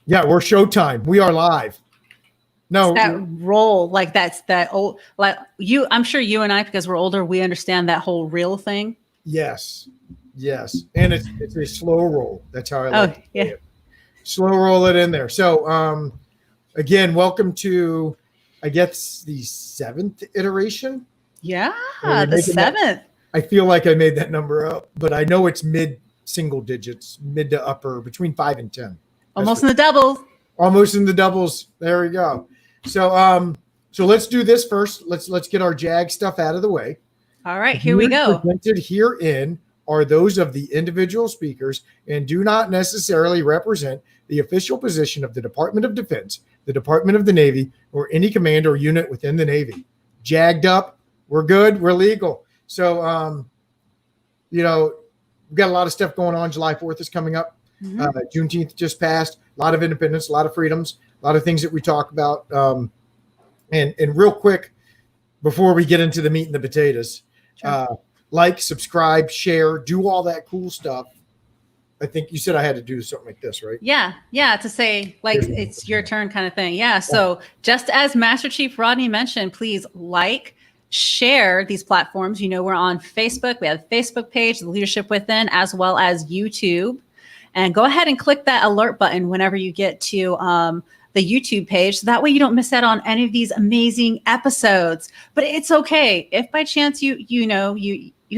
Yeah, we're showtime. We are live. No, that role, like that's that old, like you, I'm sure you and I, because we're older, we understand that whole reel thing. yes, and it's a slow roll. That's how I like to say Yeah. it. Slow roll it in there. So, again, welcome to, I guess, the 7th iteration. Yeah, the 7th. I feel like I made that number up, but I know it's mid single digits, mid to upper, between 5 and 10. Almost in the doubles. Almost in the doubles. There we go. So let's do this first. Let's get our JAG stuff out of the way. All right, here we go. Presented herein are those of the individual speakers and do not necessarily represent the official position of the Department of Defense, the Department of the Navy, or any command or unit within the Navy. Jagged up, we're good, we're legal. So, we've got a lot of stuff going on. July 4th is coming up. Juneteenth just passed. A lot of independence, a lot of freedoms, a lot of things that we talk about. And real quick, before we get into the meat and the potatoes, like, subscribe, share, do all that cool stuff. I think you said I had to do something like this, right? Yeah. To say, like, it's your turn kind of thing. Yeah. So just as Master Chief Rodney mentioned, please share these platforms. We're on Facebook. We have a Facebook page, The Leadership Within, as well as YouTube. And go ahead and click that alert button whenever you get to the YouTube page. So that way you don't miss out on any of these amazing episodes. But it's okay if by chance you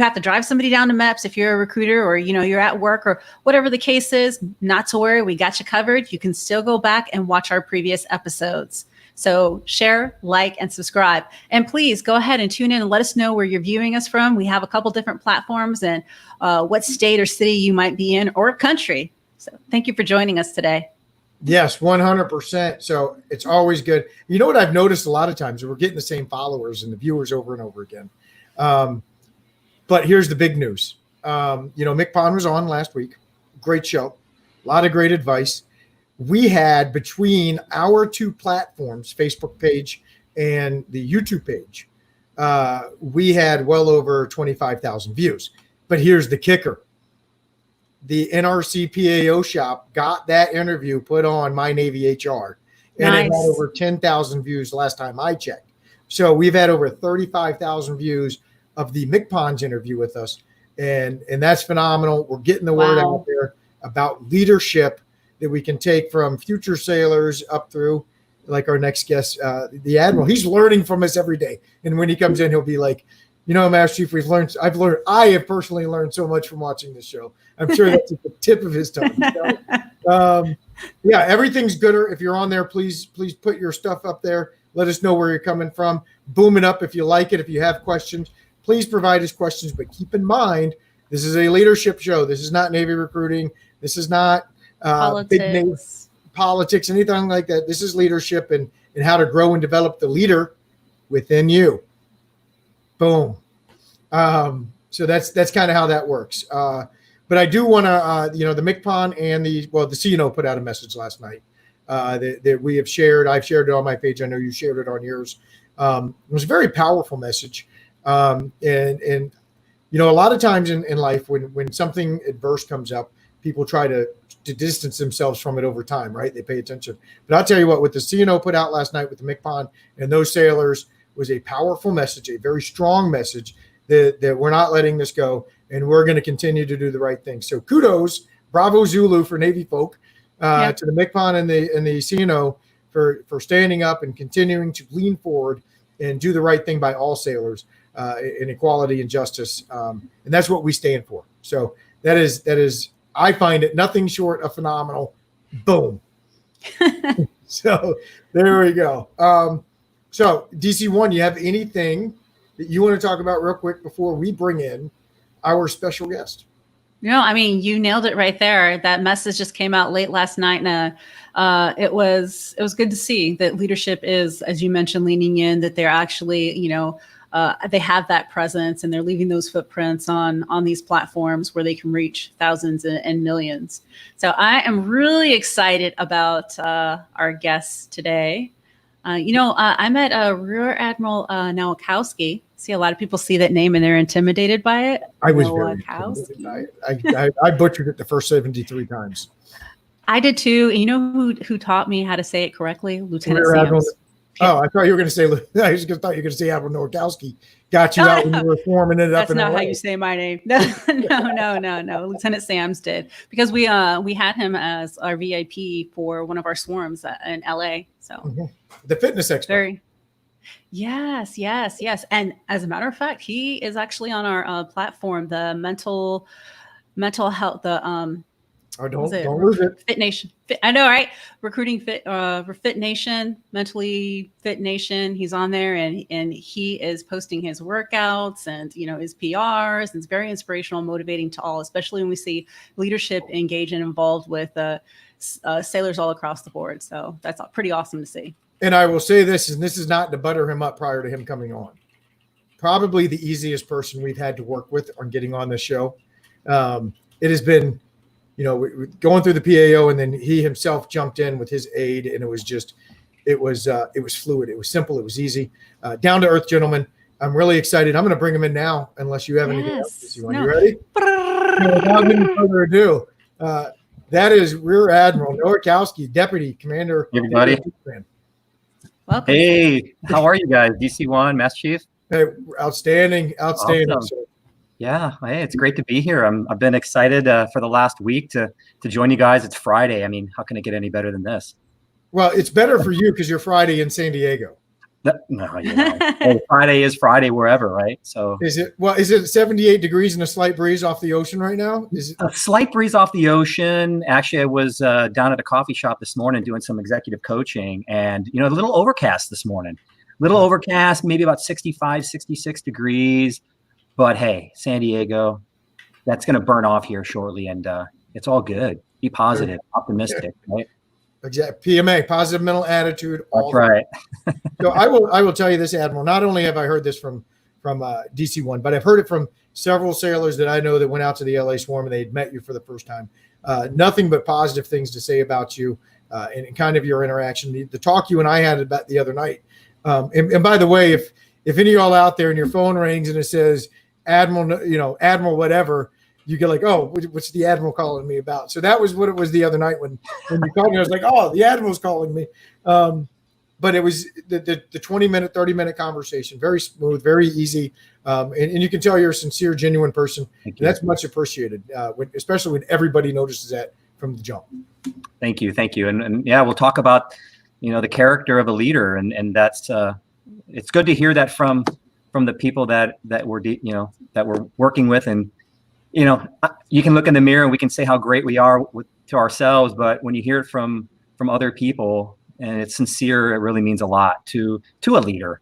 have to drive somebody down to MEPS if you're a recruiter, or you're at work, or whatever the case is. Not to worry, we got you covered. You can still go back and watch our previous episodes. So share, like, and subscribe. And please go ahead and tune in and let us know where you're viewing us from. We have a couple different platforms and what state or city you might be in, or country. So thank you for joining us today. Yes, 100%. So it's always good. You know what I've noticed a lot of times? We're getting the same followers and the viewers over and over again. But here's the big news. Mick Pond was on last week. Great show. A lot of great advice. We had, between our two platforms, Facebook page and the YouTube page, we had well over 25,000 views. But here's the kicker. The NRC PAO shop got that interview put on My Navy HR, and it had over 10,000 views last time I checked. So we've had over 35,000 views of the Mick Pond's interview with us, and that's phenomenal. We're getting the word out there about leadership that we can take from future sailors up through, like our next guest, the Admiral. He's learning from us every day, and when he comes in, he'll be like, Master Chief, I have personally learned so much from watching this show. I'm sure that's at the tip of his tongue. Everything's gooder. If you're on there, please put your stuff up there. Let us know where you're coming from. Boom it up if you like it. If you have questions, please provide us questions. But keep in mind, this is a leadership show. This is not Navy recruiting. This is not big Navy politics, anything like that. This is leadership and how to grow and develop the leader within you. Boom. So that's kind of how that works. But I do want to, the Mick Pond and the CNO put out a message last night that we have shared. I've shared it on my page. I know you shared it on yours. It was a very powerful message. And a lot of times in life, when something adverse comes up, people try to distance themselves from it over time, right? They pay attention. But I'll tell you what the CNO put out last night with the Mick Pond and those sailors was a powerful message, a very strong message that we're not letting this go, and we're going to continue to do the right thing. So kudos, bravo Zulu for Navy folk, to the Mick Pond and the CNO for standing up and continuing to lean forward and do the right thing by all sailors in equality and justice. And that's what we stand for. So that is I find it nothing short of phenomenal. Boom. So there we go. So DC1, you have anything that you want to talk about real quick before we bring in our special guest? You nailed it right there. That message just came out late last night, and it was good to see that leadership is, as you mentioned, leaning in, that they're actually, they have that presence and they're leaving those footprints on these platforms where they can reach thousands and millions. So I am really excited about our guest today. I met Rear Admiral Nowakowski. See, a lot of people see that name and they're intimidated by it. I was very intimidated. I butchered it the first 73 times. I did too. And you know who taught me how to say it correctly? Lieutenant Rear Admiral. Sams. Oh, I thought you were going to say. I just thought you were going to say Admiral Nowakowski. Got you out when you were forming it up. That's not how you say my name. No. Lieutenant Sams did, because we had him as our VIP for one of our swarms in LA. So the fitness expert. Yes. And as a matter of fact, he is actually on our platform, the mental health, don't lose it. Fit Nation. I know, right? Recruiting Fit Nation, Mentally Fit Nation. He's on there, and he is posting his workouts and his PRs, and it's very inspirational, motivating to all, especially when we see leadership engaged and involved with sailors all across the board. So that's pretty awesome to see. And I will say this, and this is not to butter him up prior to him coming on. Probably the easiest person we've had to work with on getting on this show. It has been, going through the PAO, and then he himself jumped in with his aid, and it was fluid. It was simple. It was easy. Down to earth, gentlemen. I'm really excited. I'm going to bring him in now, unless you have anything else. You ready? Without any further ado, that is Rear Admiral Nowakowski, Deputy Commander. Hey, everybody. Welcome. Hey, how are you guys? DC1, Master Chief? Hey, outstanding. Awesome. Yeah, hey, it's great to be here. I've been excited for the last week to join you guys. It's Friday. I mean, how can it get any better than this? Well, it's better for you because you're Friday in San Diego. Hey, Friday is Friday wherever, right? So is it 78 degrees and a slight breeze off the ocean right now? Is it a slight breeze off the ocean? Actually, I was down at a coffee shop this morning doing some executive coaching, and a little overcast this morning. Little overcast, maybe about 65, 66 degrees. But hey, San Diego, that's going to burn off here shortly, and it's all good. Be positive, optimistic, right? Exactly. PMA, positive mental attitude. That's right. So I will tell you this, Admiral. Not only have I heard this from DC1, but I've heard it from several sailors that I know that went out to the LA Swarm and they'd met you for the first time. Nothing but positive things to say about you and kind of your interaction. The talk you and I had about the other night. And by the way, if any of y'all out there and your phone rings and it says Admiral, Admiral whatever, you get like, oh, what's the Admiral calling me about? So that was what it was the other night when you called me. I was like, oh, the Admiral's calling me. But it was the 20-minute, 30-minute conversation, very smooth, very easy. And you can tell you're a sincere, genuine person. And that's much appreciated, especially when everybody notices that from the jump. Thank you. And yeah, we'll talk about, the character of a leader. And that's, it's good to hear that from the people that we're, that we're working with. And, you can look in the mirror and we can say how great we are to ourselves, but when you hear it from other people and it's sincere, it really means a lot to a leader.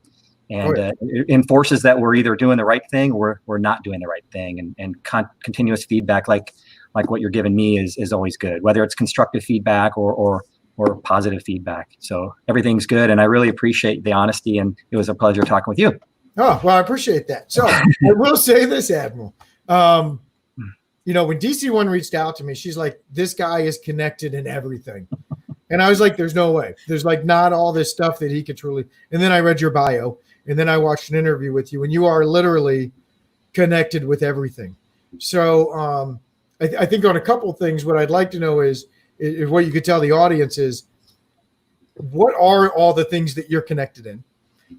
And it enforces that we're either doing the right thing or we're not doing the right thing. And continuous feedback, like what you're giving me is always good, whether it's constructive feedback or positive feedback. So everything's good. And I really appreciate the honesty, and it was a pleasure talking with you. Oh, well, I appreciate that. So I will say this, Admiral. When DC1 reached out to me, she's like, this guy is connected in everything. And I was like, there's no way. There's like not all this stuff that he could truly. And then I read your bio, and then I watched an interview with you, and you are literally connected with everything. So I think on a couple of things, what I'd like to know is what you could tell the audience is, what are all the things that you're connected in?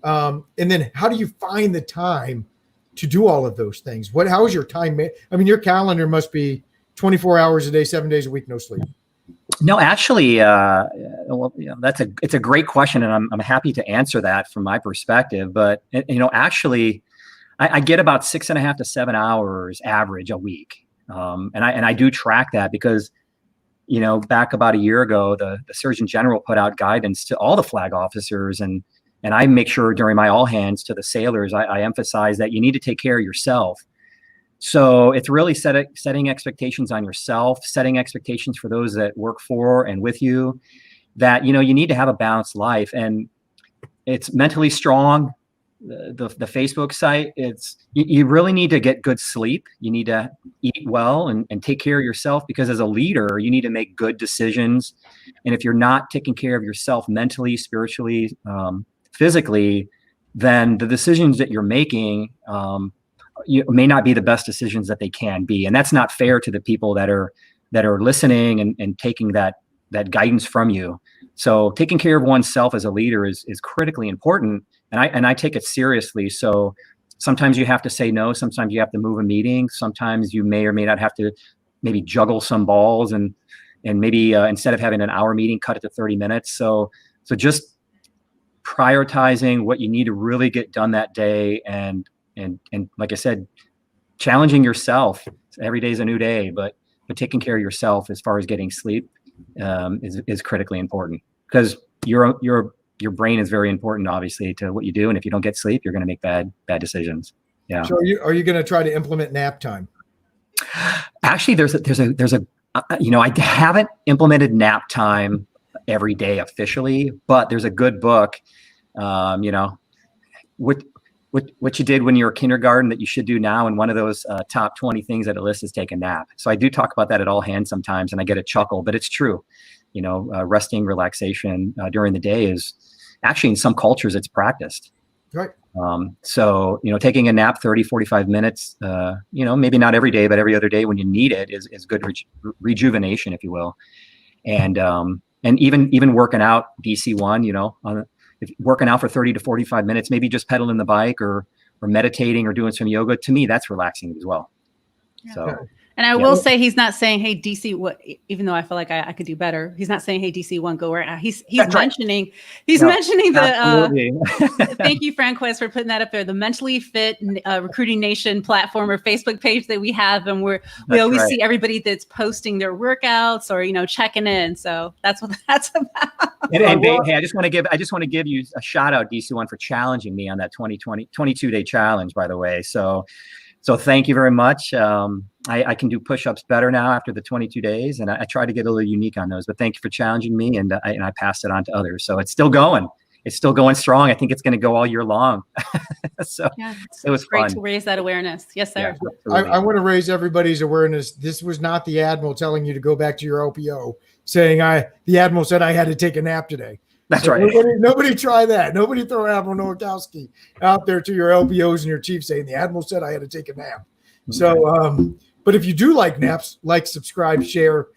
And then how do you find the time to do all of those things? How is your time? I mean, your calendar must be 24 hours a day, 7 days a week, no sleep. No, actually, it's a great question, and I'm happy to answer that from my perspective. But actually, I get about 6.5 to 7 hours average a week, and I do track that because back about a year ago, the Surgeon General put out guidance to all the flag officers, and I make sure during my all hands to the sailors, I emphasize that you need to take care of yourself. So it's really setting expectations on yourself, setting expectations for those that work for and with you, that, you need to have a balanced life. And it's mentally strong. The Facebook site, you really need to get good sleep. You need to eat well and take care of yourself, because as a leader, you need to make good decisions. And if you're not taking care of yourself mentally, spiritually, physically, then the decisions that you're making may not be the best decisions that they can be. And that's not fair to the people that are listening and taking that that guidance from you. So taking care of oneself as a leader is critically important, and I take it seriously. So sometimes you have to say no. Sometimes you have to move a meeting. Sometimes you may or may not have to maybe juggle some balls, and maybe instead of having an hour meeting, cut it to 30 minutes. So just prioritizing what you need to really get done that day, and like I said, challenging yourself. Every day is a new day, but taking care of yourself as far as getting sleep is critically important, because your brain is very important, obviously, to what you do. And if you don't get sleep, you're going to make bad decisions. Yeah. So are you going to try to implement nap time? Actually, there's a I haven't implemented nap time every day officially, but there's a good book, what you did when you were kindergarten that you should do now, and one of those top 20 things that it lists is take a nap. So I do talk about that at all hands sometimes, and I get a chuckle, but it's true. Resting, relaxation during the day is actually, in some cultures, it's practiced. Right. So taking a nap 30, 45 minutes, maybe not every day, but every other day when you need it is good rejuvenation, if you will. And even working out DC1, if working out for 30 to 45 minutes, maybe just pedaling the bike or meditating or doing some yoga, to me, that's relaxing as well. Yeah. So. And I will say, he's not saying, hey, DC, what, even though I feel like I could do better. He's not saying, hey, DC1, go where he's mentioning, mentioning the, thank you, Franquez, for putting that up there, the Mentally Fit Recruiting Nation platform or Facebook page that we have. And we always see everybody that's posting their workouts or, checking in. So that's what that's about. And hey, I just want to give you a shout out, DC1, for challenging me on that 22-day challenge, by the way. So thank you very much. I can do push-ups better now after the 22 days, and I try to get a little unique on those. But thank you for challenging me, and I passed it on to others. So it's still going. It's still going strong. I think it's going to go all year long. So yeah, it was great fun to raise that awareness. Yes, sir. Yeah, I want to raise everybody's awareness. This was not the Admiral telling you to go back to your OPO, saying the Admiral said I had to take a nap today. That's so right. Nobody try that. Nobody throw Admiral Nowakowski out there to your LPOs and your chiefs saying the Admiral said I had to take a nap. So, but if you do like naps, like, subscribe, share,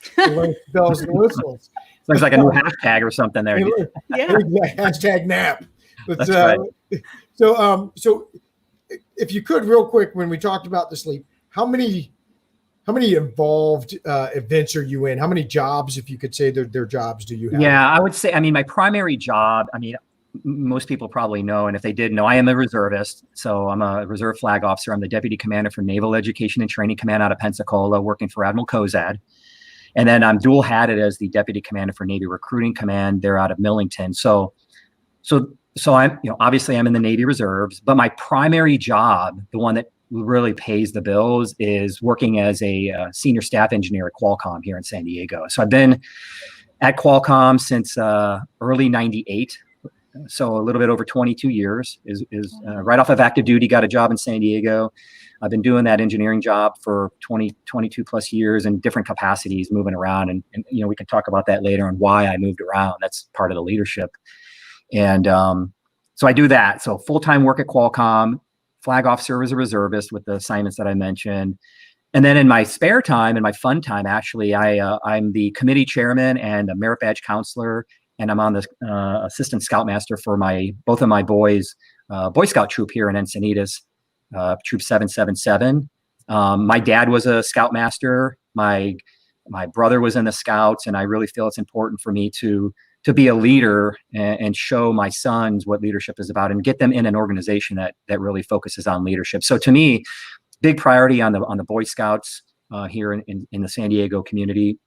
bells and whistles. Looks like a new hashtag or something there. Yeah. Hashtag nap. But, that's right. So if you could, real quick, when we talked about the sleep, how many involved events are you in? How many jobs, if you could say their jobs, do you have? Yeah, I would say, my primary job, most people probably know, and if they didn't know, I am a reservist. So I'm a reserve flag officer. I'm the deputy commander for Naval Education and Training Command out of Pensacola, working for Admiral Kozad. And then I'm dual hatted as the deputy commander for Navy Recruiting Command. They're out of Millington. So I'm, obviously I'm in the Navy Reserves, but my primary job, the one that really pays the bills, is working as a senior staff engineer at QUALCOMM here in San Diego. So I've been at QUALCOMM since early '98. So a little bit over 22 years is right off of active duty, got a job in San Diego. I've been doing that engineering job for 22 plus years in different capacities, moving around. And we can talk about that later and why I moved around. That's part of the leadership. And so I do that. So full-time work at QUALCOMM, flag officer as a reservist with the assignments that I mentioned. And then in my spare time, in my fun time, actually, I'm the committee chairman and a merit badge counselor. And I'm on the assistant scoutmaster for both of my boys' Boy Scout troop here in Encinitas, Troop 777. My dad was a scoutmaster. My brother was in the Scouts, and I really feel it's important for me to be a leader and show my sons what leadership is about and get them in an organization that really focuses on leadership. So to me, big priority on the Boy Scouts here in the San Diego community.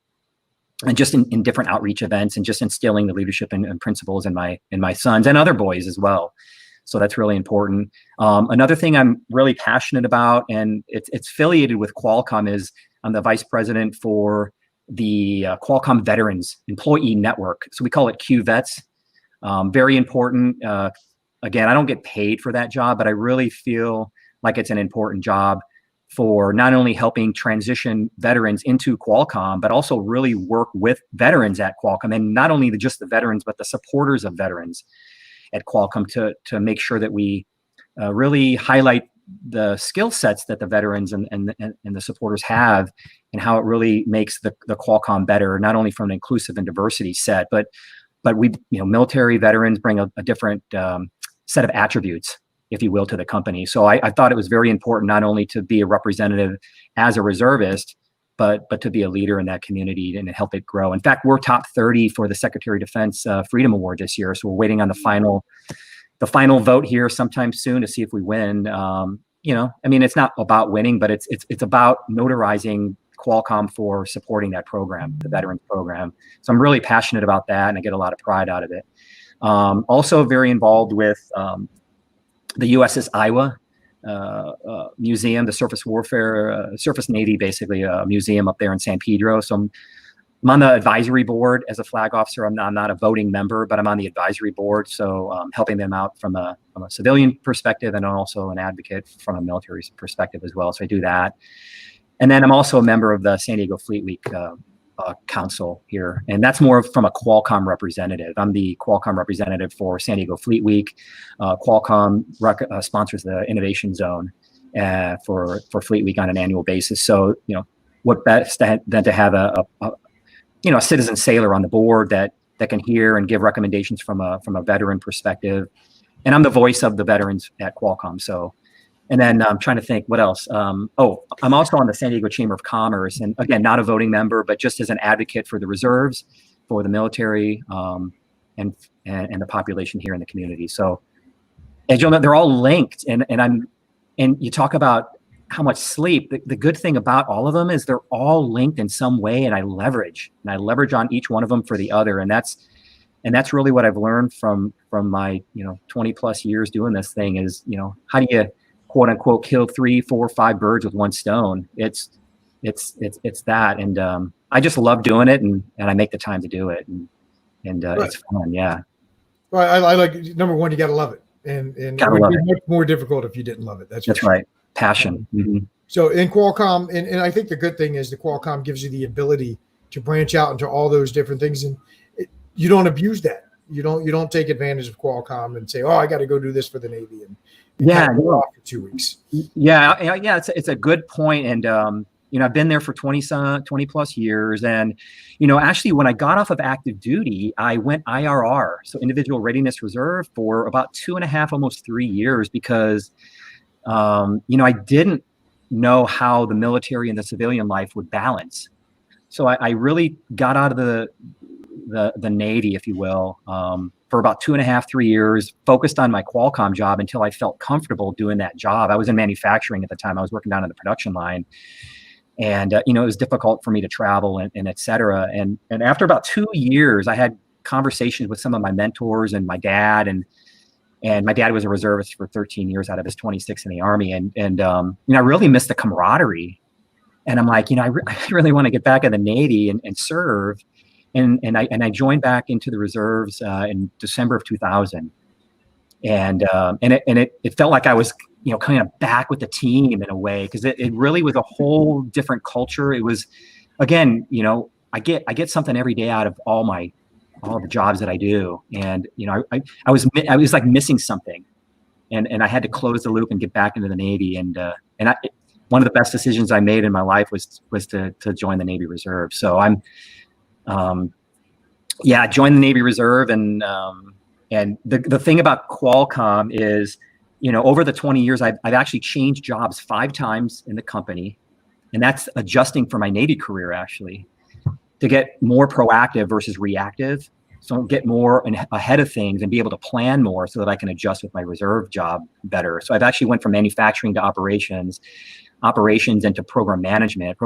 And just in different outreach events, and just instilling the leadership and principles in my sons and other boys as well. So that's really important. Another thing I'm really passionate about, and it's affiliated with QUALCOMM, is I'm the vice president for the QUALCOMM Veterans Employee Network. So we call it QVets. Very important. Again, I don't get paid for that job, but I really feel like it's an important job for not only helping transition veterans into QUALCOMM, but also really work with veterans at QUALCOMM, and not only just the veterans, but the supporters of veterans at QUALCOMM to make sure that we really highlight the skill sets that the veterans and the supporters have, and how it really makes the QUALCOMM better, not only from an inclusive and diversity set, but we, military veterans bring a different set of attributes, if you will, to the company. So I thought it was very important not only to be a representative as a reservist, but to be a leader in that community and help it grow. In fact, we're top 30 for the Secretary of Defense Freedom Award this year. So we're waiting on the final vote here sometime soon to see if we win. It's not about winning, but it's about notarizing QUALCOMM for supporting that program, the veterans program. So I'm really passionate about that, and I get a lot of pride out of it. Also very involved with the USS Iowa Museum, the Surface Warfare, Surface Navy, basically a museum up there in San Pedro. So I'm on the advisory board as a flag officer. I'm not a voting member, but I'm on the advisory board. So helping them out from a civilian perspective, and also an advocate from a military perspective as well. So I do that. And then I'm also a member of the San Diego Fleet Week Council here. And that's more from a QUALCOMM representative. I'm the QUALCOMM representative for San Diego Fleet Week. QUALCOMM sponsors the Innovation Zone for Fleet Week on an annual basis. So, what best than to have a citizen sailor on the board that can hear and give recommendations from a veteran perspective. And I'm the voice of the veterans at QUALCOMM. So, and then I'm trying to think what else. I'm also on the San Diego Chamber of Commerce, and again, not a voting member, but just as an advocate for the reserves, for the military, and the population here in the community. So, as you'll know, they're all linked, and you talk about how much sleep. The good thing about all of them is they're all linked in some way, and I leverage on each one of them for the other, and that's really what I've learned from my 20 plus years doing this thing is, how do you quote unquote kill 3, 4, 5 birds with one stone? It's that, and I just love doing it, and I make the time to do it, and right. It's fun. Yeah. Well, I like, number one, you got to love it, and it would be much more difficult if you didn't love it. That's right. Passion. Mm-hmm. So in QUALCOMM, and I think the good thing is the QUALCOMM gives you the ability to branch out into all those different things, and you don't abuse that. You don't take advantage of QUALCOMM and say, oh, I got to go do this for the Navy, and go off for 2 weeks. Yeah. It's a good point. And, I've been there for 20 plus years. And, actually when I got off of active duty, I went IRR. So Individual Readiness Reserve for about 2.5, almost 3 years, because, I didn't know how the military and the civilian life would balance. So I really got out of the Navy, if you will, for about 2.5, 3 years, focused on my QUALCOMM job until I felt comfortable doing that job. I was in manufacturing at the time. I was working down in the production line, and it was difficult for me to travel and et cetera. And after about 2 years, I had conversations with some of my mentors and my dad, and my dad was a reservist for 13 years out of his 26 in the Army, and I really missed the camaraderie. And I'm like, I really want to get back in the Navy and serve. And I joined back into the reserves in December of 2000, and it felt like I was kind of back with the team in a way, because it really was a whole different culture. It was, again, I get something every day out of all the jobs that I do, and I was like missing something, and I had to close the loop and get back into the Navy, and one of the best decisions I made in my life was to join the Navy Reserve. So I'm. I joined the Navy Reserve, and the thing about QUALCOMM is, over the 20 years, I've actually changed jobs 5 times in the company, and that's adjusting for my Navy career, actually, to get more proactive versus reactive. So get more ahead of things and be able to plan more so that I can adjust with my reserve job better. So I've actually went from manufacturing to operations into program management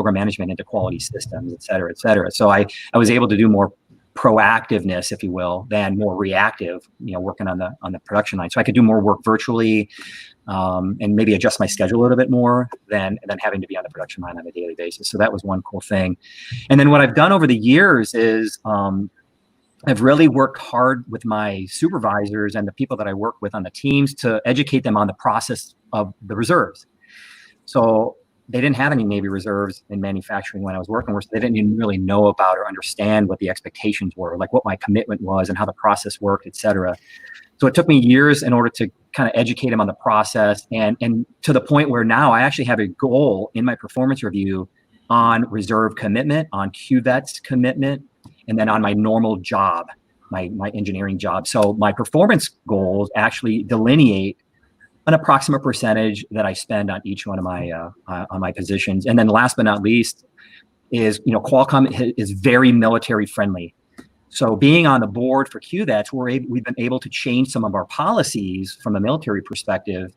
into quality systems, et cetera, et cetera. So I was able to do more proactiveness, if you will, than more reactive, working on the production line. So I could do more work virtually, and maybe adjust my schedule a little bit more than having to be on the production line on a daily basis. So that was one cool thing. And then what I've done over the years is, I've really worked hard with my supervisors and the people that I work with on the teams to educate them on the process of the reserves. So they didn't have any Navy reserves in manufacturing when I was working, so they didn't even really know about or understand what the expectations were, like what my commitment was and how the process worked, et cetera. So it took me years in order to kind of educate them on the process, and to the point where now I actually have a goal in my performance review on reserve commitment, on QVETS commitment, and then on my normal job, my engineering job. So my performance goals actually delineate an approximate percentage that I spend on each one of my positions. And then last but not least is, Qualcomm is very military friendly. So being on the board for QVETS, we've been able to change some of our policies from a military perspective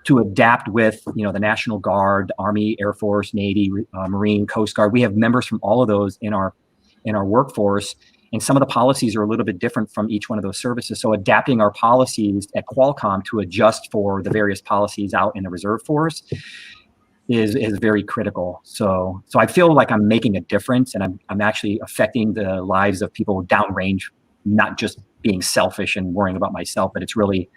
to adapt with, the National Guard, Army, Air Force, Navy, Marine, Coast Guard. We have members from all of those in our workforce, and some of the policies are a little bit different from each one of those services. So adapting our policies at Qualcomm to adjust for the various policies out in the reserve force is very critical. So I feel like I'm making a difference, and I'm actually affecting the lives of people downrange, not just being selfish and worrying about myself, but it's really,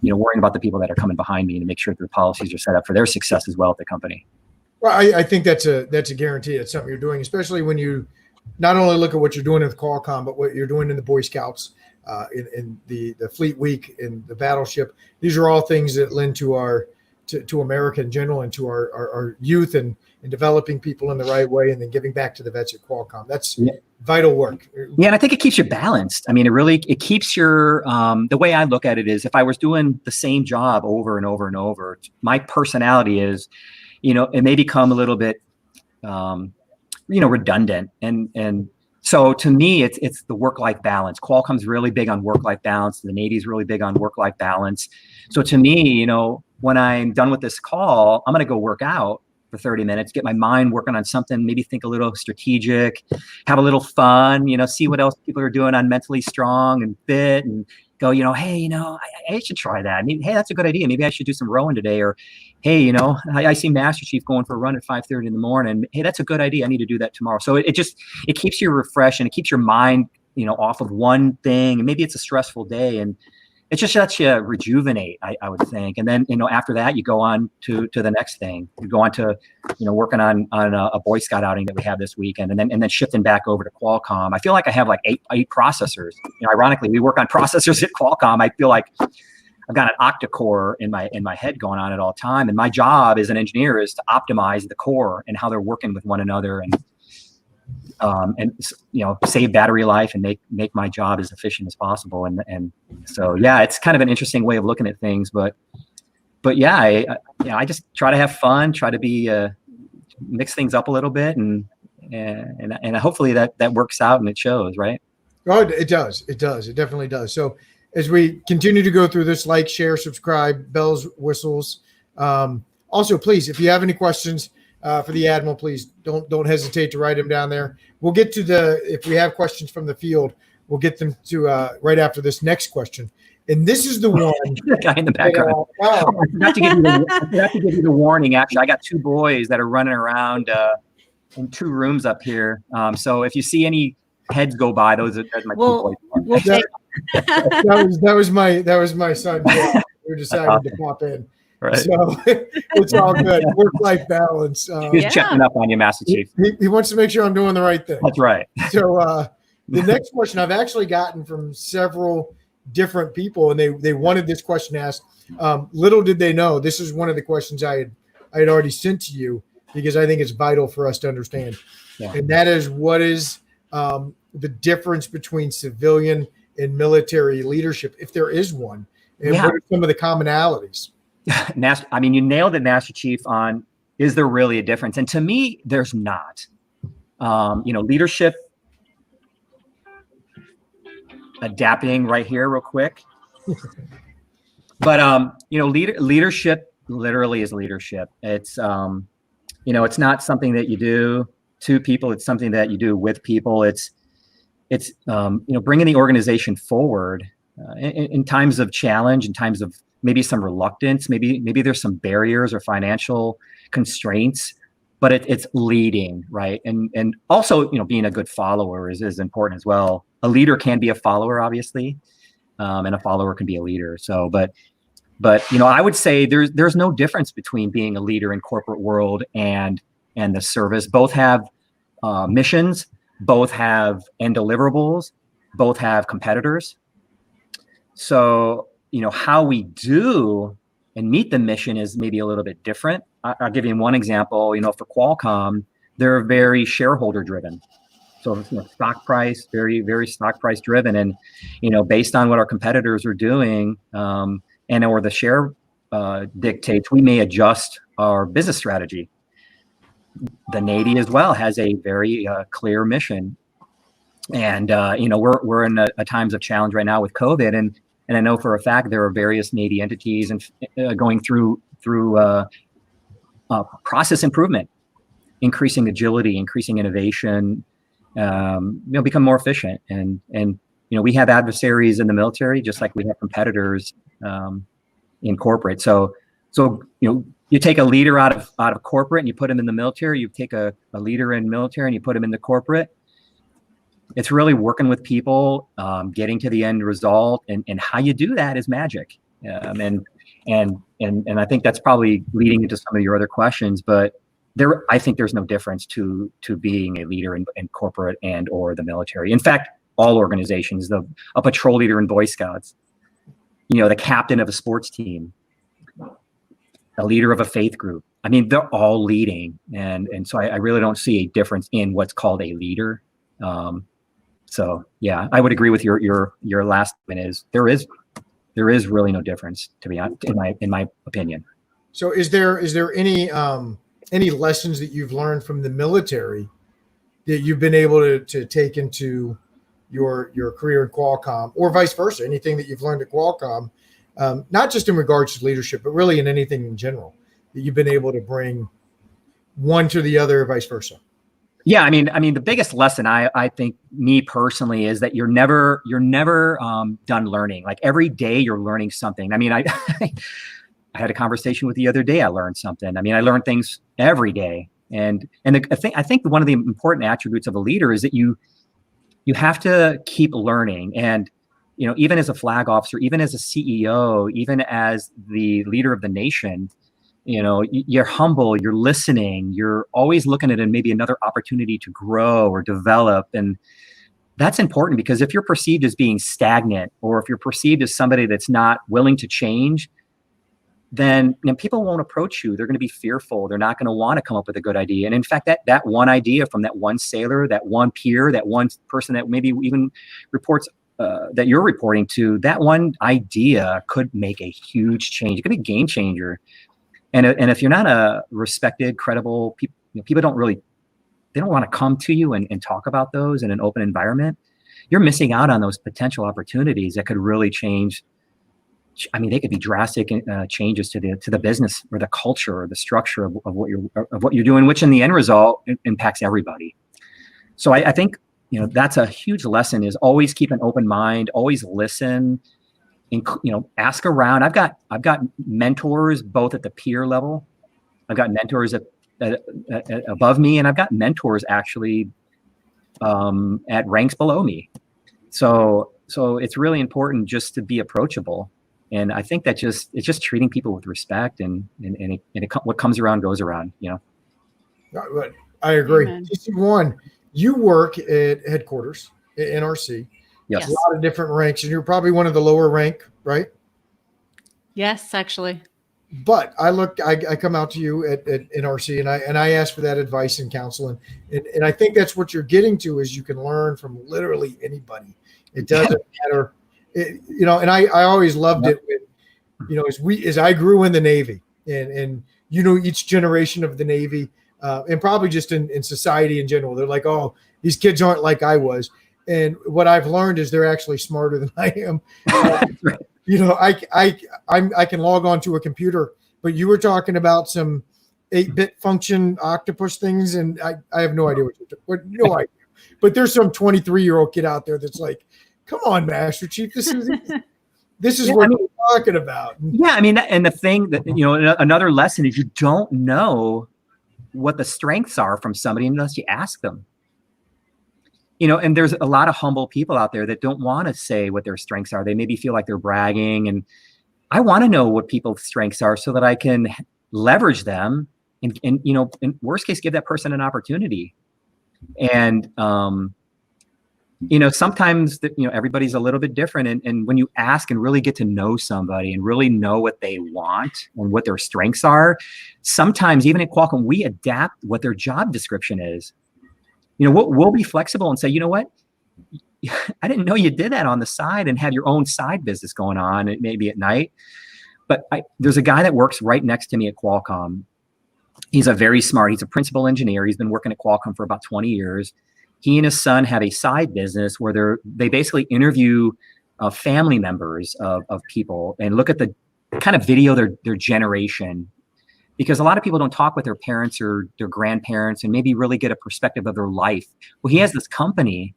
worrying about the people that are coming behind me to make sure that the policies are set up for their success as well at the company. Well, I think that's a guarantee. It's something you're doing, especially when you not only look at what you're doing with Qualcomm, but what you're doing in the Boy Scouts, in the Fleet Week, in the Battleship. These are all things that lend to to America in general, and to our youth, and developing people in the right way, and then giving back to the vets at Qualcomm. That's vital work. Yeah, and I think it keeps you balanced. I mean, it keeps your, the way I look at it is, if I was doing the same job over and over and over, my personality is, it may become a little bit, redundant. And so to me, it's the work-life balance. Qualcomm's really big on work-life balance. The Navy's really big on work-life balance. So to me, when I'm done with this call, I'm going to go work out for 30 minutes, get my mind working on something, maybe think a little strategic, have a little fun, see what else people are doing on Mentally Strong and Fit, and go, hey, I should try that. Hey, that's a good idea. Maybe I should do some rowing today. Or, hey, I see Master Chief going for a run at 5:30 in the morning. Hey, that's a good idea. I need to do that tomorrow. So it keeps you refreshed, and it keeps your mind, off of one thing. And maybe it's a stressful day, and it just lets you rejuvenate, I would think. And then, after that, you go on to the next thing. You go on to, working on a Boy Scout outing that we have this weekend, and then shifting back over to Qualcomm. I feel like I have like eight processors. Ironically, we work on processors at Qualcomm. I feel like I've got an octa-core in my head going on at all time. And my job as an engineer is to optimize the core and how they're working with one another, and save battery life, and make my job as efficient as possible. And so, yeah, it's kind of an interesting way of looking at things, but yeah, I just try to have fun, try to be, mix things up a little bit, and hopefully that works out and it shows, right? Oh, it does. It definitely does. So as we continue to go through this, like, share, subscribe, bells, whistles. Also, please, if you have any questions for the Admiral, please don't hesitate to write them down there. We'll get to if we have questions from the field, we'll get them to right after this next question. And this is the one. The guy in the background. I forgot to give you the warning. Actually, I got two boys that are running around in two rooms up here. So if you see any heads go by, that's my two boys. That was my son, who decided to pop in. Right. So it's all good. Work-life balance. He's checking up on you, Master Chief. He wants to make sure I'm doing the right thing. That's right. So the next question I've actually gotten from several different people, and they wanted this question asked. Little did they know, this is one of the questions I had already sent to you, because I think it's vital for us to understand. Yeah. And that is, what is the difference between civilian and military leadership, if there is one, and what are some of the commonalities? I mean, you nailed it, Master Chief, on, is there really a difference? And to me, there's not. Leadership, adapting right here real quick. But, leadership literally is leadership. It's, it's not something that you do to people. It's something that you do with people. It's bringing the organization forward in times of challenge, in times of maybe some reluctance, maybe there's some barriers or financial constraints, but it's leading, right? And also, being a good follower is important as well. A leader can be a follower, obviously, and a follower can be a leader. So, but I would say there's no difference between being a leader in corporate world and the service. Both have missions, both have end deliverables, both have competitors. So how we do and meet the mission is maybe a little bit different. I'll give you one example. For Qualcomm, they're very shareholder driven. So stock price, very, very stock price driven. And, based on what our competitors are doing or the share dictates, we may adjust our business strategy. The Navy as well has a very clear mission. And, we're in a times of challenge right now with COVID. And I know for a fact there are various Navy entities and going through process improvement, increasing agility, increasing innovation, become more efficient. And we have adversaries in the military, just like we have competitors in corporate. So you take a leader out of corporate and you put him in the military. You take a leader in military and you put him in the corporate. It's really working with people, getting to the end result, and how you do that is magic. And I think that's probably leading into some of your other questions, but I think there's no difference to being a leader in corporate and or the military. In fact, all organizations, a patrol leader in Boy Scouts, the captain of a sports team, a leader of a faith group. I mean, they're all leading, and so I really don't see a difference in what's called a leader. So yeah, I would agree with your last one. Is there is really no difference, to be honest, in my opinion. So is there any lessons that you've learned from the military that you've been able to take into your career in Qualcomm, or vice versa? Anything that you've learned at Qualcomm, not just in regards to leadership, but really in anything in general that you've been able to bring one to the other, or vice versa? Yeah, I mean, the biggest lesson I think, me personally, is that you're never done learning. Like every day you're learning something. I mean, I had a conversation with the other day. I learned something. I mean, I learn things every day. And I think one of the important attributes of a leader is that you have to keep learning. And even as a flag officer, even as a CEO, even as the leader of the nation, you're humble, you're listening, you're always looking at maybe another opportunity to grow or develop. And that's important, because if you're perceived as being stagnant, or if you're perceived as somebody that's not willing to change, then people won't approach you. They're going to be fearful. They're not going to want to come up with a good idea. And in fact, that one idea from that one sailor, that one peer, that one person that maybe even reports that you're reporting to, that one idea could make a huge change. It could be a game changer. And if you're not a respected, credible, people don't want to come to you and talk about those in an open environment. You're missing out on those potential opportunities that could really change. I mean, they could be drastic changes to the business or the culture or the structure of what you're doing, which in the end result impacts everybody. So I think that's a huge lesson: is always keep an open mind, always listen. Ask around. I've got mentors both at the peer level. I've got mentors at above me, and I've got mentors actually at ranks below me. So it's really important just to be approachable. And I think that it's just treating people with respect, and what comes around goes around. I agree. Amen. TC1, you work at headquarters at NRC. Yes. A lot of different ranks, and you're probably one of the lower rank, right? Yes, actually. But I come out to you at NRC, and I ask for that advice and counsel, and I think that's what you're getting to, is you can learn from literally anybody. It doesn't matter, and I always loved it when, as I grew in the Navy, and each generation of the Navy, and probably just in society in general, they're like, oh, these kids aren't like I was. And what I've learned is they're actually smarter than I am. I can log on to a computer, but you were talking about some 8-bit function octopus things, and I have no idea no idea. But there's some 23-year-old kid out there that's like, come on, Master Chief, this is what we're talking about. Yeah, I mean, and the thing that another lesson is, you don't know what the strengths are from somebody unless you ask them. And there's a lot of humble people out there that don't want to say what their strengths are. They maybe feel like they're bragging, and I want to know what people's strengths are so that I can leverage them and in worst case, give that person an opportunity. And sometimes everybody's a little bit different. And when you ask and really get to know somebody and really know what they want and what their strengths are, sometimes even at Qualcomm, we adapt what their job description is. We'll be flexible and say, you know what? I didn't know you did that on the side and had your own side business going on, maybe at night. But there's a guy that works right next to me at Qualcomm. He's he's a principal engineer. He's been working at Qualcomm for about 20 years. He and his son have a side business where they basically interview family members of people and look at the kind of video their generation. Because a lot of people don't talk with their parents or their grandparents and maybe really get a perspective of their life. Well, he has this company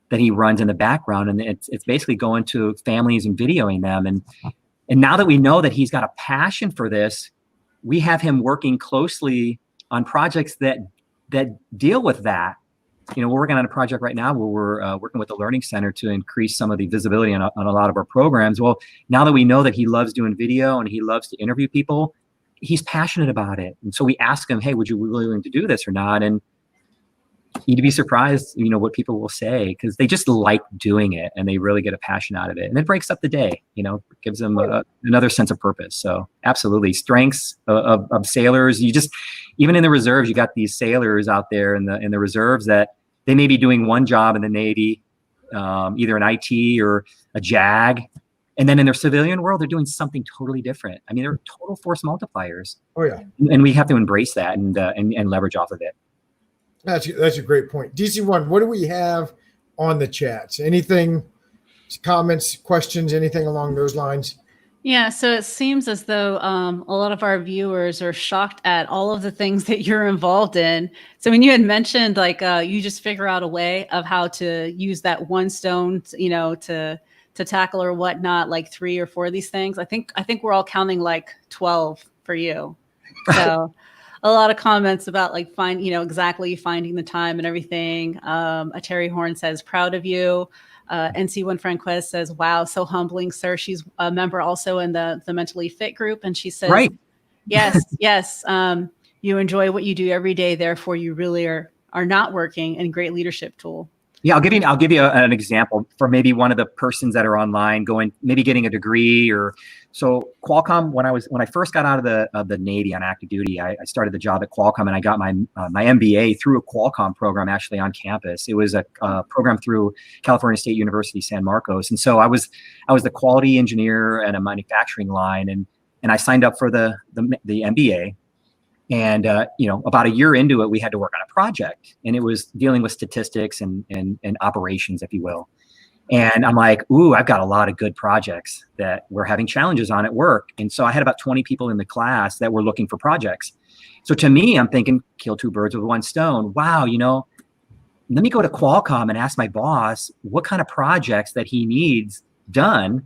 that he runs in the background, and it's basically going to families and videoing them. And now that we know that he's got a passion for this, we have him working closely on projects that deal with that. We're working on a project right now where we're working with the Learning Center to increase some of the visibility on a lot of our programs. Well, now that we know that he loves doing video and he loves to interview people, he's passionate about it. And so we ask him, hey, would you be willing to do this or not? And you'd be surprised, what people will say, because they just like doing it and they really get a passion out of it. And it breaks up the day, gives them another sense of purpose. So absolutely. Strengths of sailors. Even in the reserves, you got these sailors out there in the reserves that they may be doing one job in the Navy, either an IT or a JAG. And then in their civilian world, they're doing something totally different. I mean, they're total force multipliers. Oh yeah. And we have to embrace that and leverage off of it. That's a great point. DC1, what do we have on the chats? Anything, comments, questions, anything along those lines? Yeah, so it seems as though a lot of our viewers are shocked at all of the things that you're involved in. So when you had mentioned you just figure out a way of how to use that one stone, to tackle or whatnot, like 3 or 4 of these things. I think we're all counting like 12 for you. So a lot of comments about exactly finding the time and everything. A Terry Horn says, proud of you. NC1 Franquez says, wow, so humbling, sir. She's a member also in the mentally fit group. And she says, right. Yes. You enjoy what you do every day. Therefore, you really are not working, and great leadership tool. Yeah, I'll give you an example for maybe one of the persons that are online getting a degree. Or so Qualcomm, when I first got out of the Navy on active duty, I started the job at Qualcomm, and I got my MBA through a Qualcomm program actually on campus. It was a program through California State University, San Marcos, and so I was the quality engineer at a manufacturing line, and I signed up for the MBA. And, about a year into it, we had to work on a project, and it was dealing with statistics and operations, if you will. And I'm like, ooh, I've got a lot of good projects that we're having challenges on at work. And so I had about 20 people in the class that were looking for projects. So to me, I'm thinking, kill 2 birds with 1 stone. Wow, let me go to Qualcomm and ask my boss what kind of projects that he needs done.